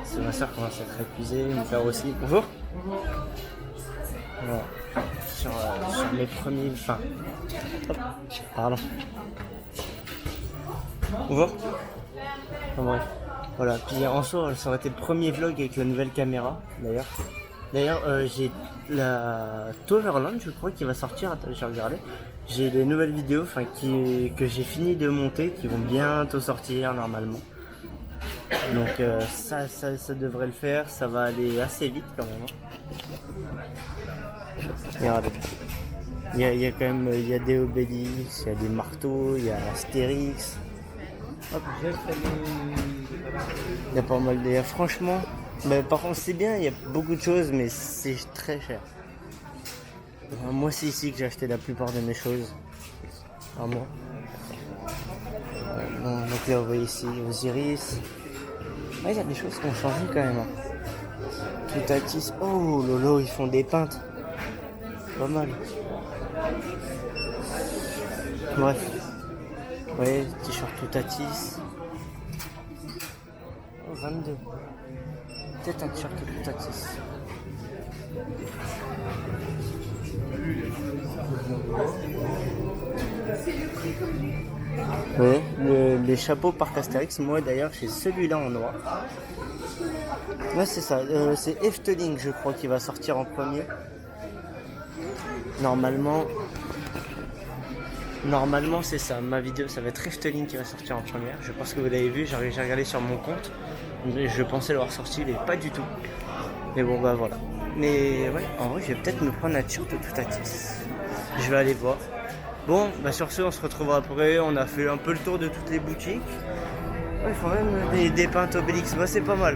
C'est ma soeur commence à être épuisée, mon père aussi. Bonjour. Voilà. Sur mes premiers. Enfin. Hop, pardon. Bonjour. Enfin, bref. Voilà, puis en soi ça aurait été le premier vlog avec la nouvelle caméra d'ailleurs. D'ailleurs j'ai la Toverland je crois qui va sortir, attends, j'ai regardé. J'ai des nouvelles vidéos que j'ai fini de monter qui vont bientôt sortir normalement. Donc ça devrait le faire, ça va aller assez vite quand même. Regardez. Il y a quand même des Obélix, il y a des marteaux, il y a Astérix. Hop. Il y a pas mal de... Franchement, par contre c'est bien, il y a beaucoup de choses mais c'est très cher. Moi c'est ici que j'ai acheté la plupart de mes choses. Vraiment. Bon, donc là vous voyez ici Osiris. Il y a des choses qui ont changé quand même. Toutatis. Oh lolo, ils font des peintes. Pas mal. Bref. Vous voyez, t-shirt Toutatis. Oh 22. Peut-être un t-shirt Toutatis. Ouais, les chapeaux parc Astérix, moi d'ailleurs j'ai celui-là en noir. Ouais c'est ça, c'est Efteling je crois qui va sortir en premier. Normalement c'est ça, ma vidéo ça va être Efteling qui va sortir en première. Je pense que vous l'avez vu, j'ai regardé sur mon compte. Je pensais l'avoir sorti, mais pas du tout. Mais bon bah voilà. Mais ouais, en vrai je vais peut-être me prendre un t-shirt de Toutatis. Je vais aller voir. Bon, bah sur ce on se retrouvera après. On a fait un peu le tour de toutes les boutiques. Ouais, il faut même des peintes Obélix, bah, c'est pas mal.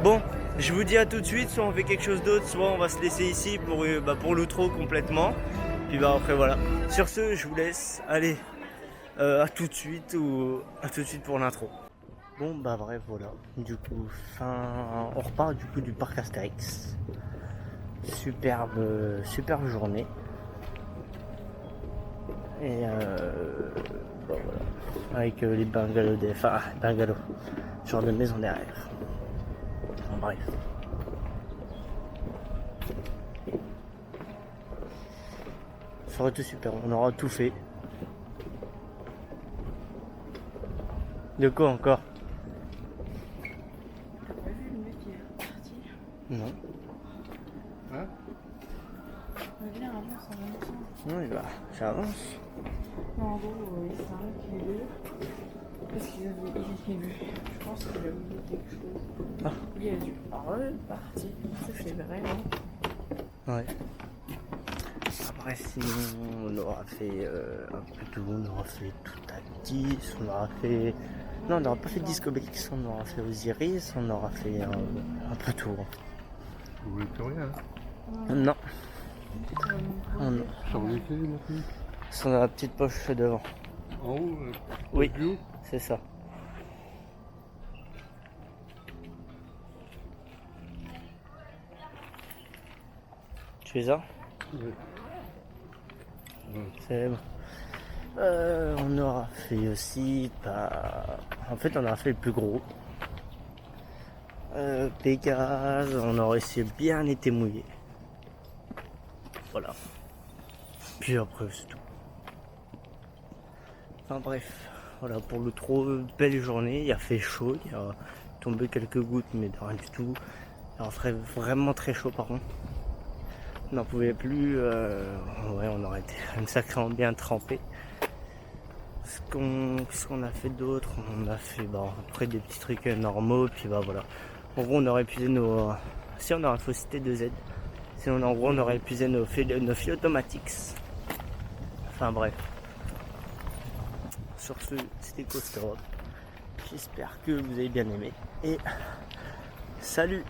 Bon, je vous dis à tout de suite. Soit on fait quelque chose d'autre, soit on va se laisser ici pour l'outro complètement. Puis bah après voilà. Sur ce je vous laisse. Allez, à tout de suite pour l'intro. Bon bah bref voilà. Du coup on repart du coup du parc Astérix. Superbe journée. Et bon, voilà. Avec les bungalows genre de maison derrière. Enfin, bref. Ça aurait été super, on aura tout fait. De quoi encore? T'as pas vu le mec qui est parti? Non. Ouais, bien avant, ça va machin. Oui, bah, j'avance. Non, en gros, c'est un qui est deux. Parce qu'il avait vu. Je pense qu'il a oublié quelque chose. Ah. Il a dû repartir. Ça fait vraiment. Ouais. Après, sinon, on aura fait un peu tout. On aura fait tout à 10. On aura fait. Non, on n'aura pas fait Disco Bex. On aura fait Osiris. On aura fait un peu tout. Vous voulez plus rien, hein? Non. Oh, non. Ça vous était maintenant? C'est dans la petite poche devant. En haut, Oui, plus haut? c'est ça. Tu fais ça? Oui. C'est bon. On aura fait aussi, en fait on aura fait le plus gros. Pégase, on aurait essayé bien été mouillé. Voilà. Puis après c'est tout. Enfin bref, voilà pour le trop belle journée, il a fait chaud, il a tombé quelques gouttes mais de rien du tout. Alors vraiment très chaud par contre. On n'en pouvait plus, ouais on aurait été sacrément bien trempé. Qu'est-ce qu'on a fait d'autre? On a fait après des petits trucs normaux, puis bah voilà. En gros on aurait épuisé nos. Si on aurait faucité 2Z. Sinon en gros on aurait épuisé nos filles automatiques. Enfin bref. Sur ce, c'était Coaster Up. J'espère que vous avez bien aimé. Et salut!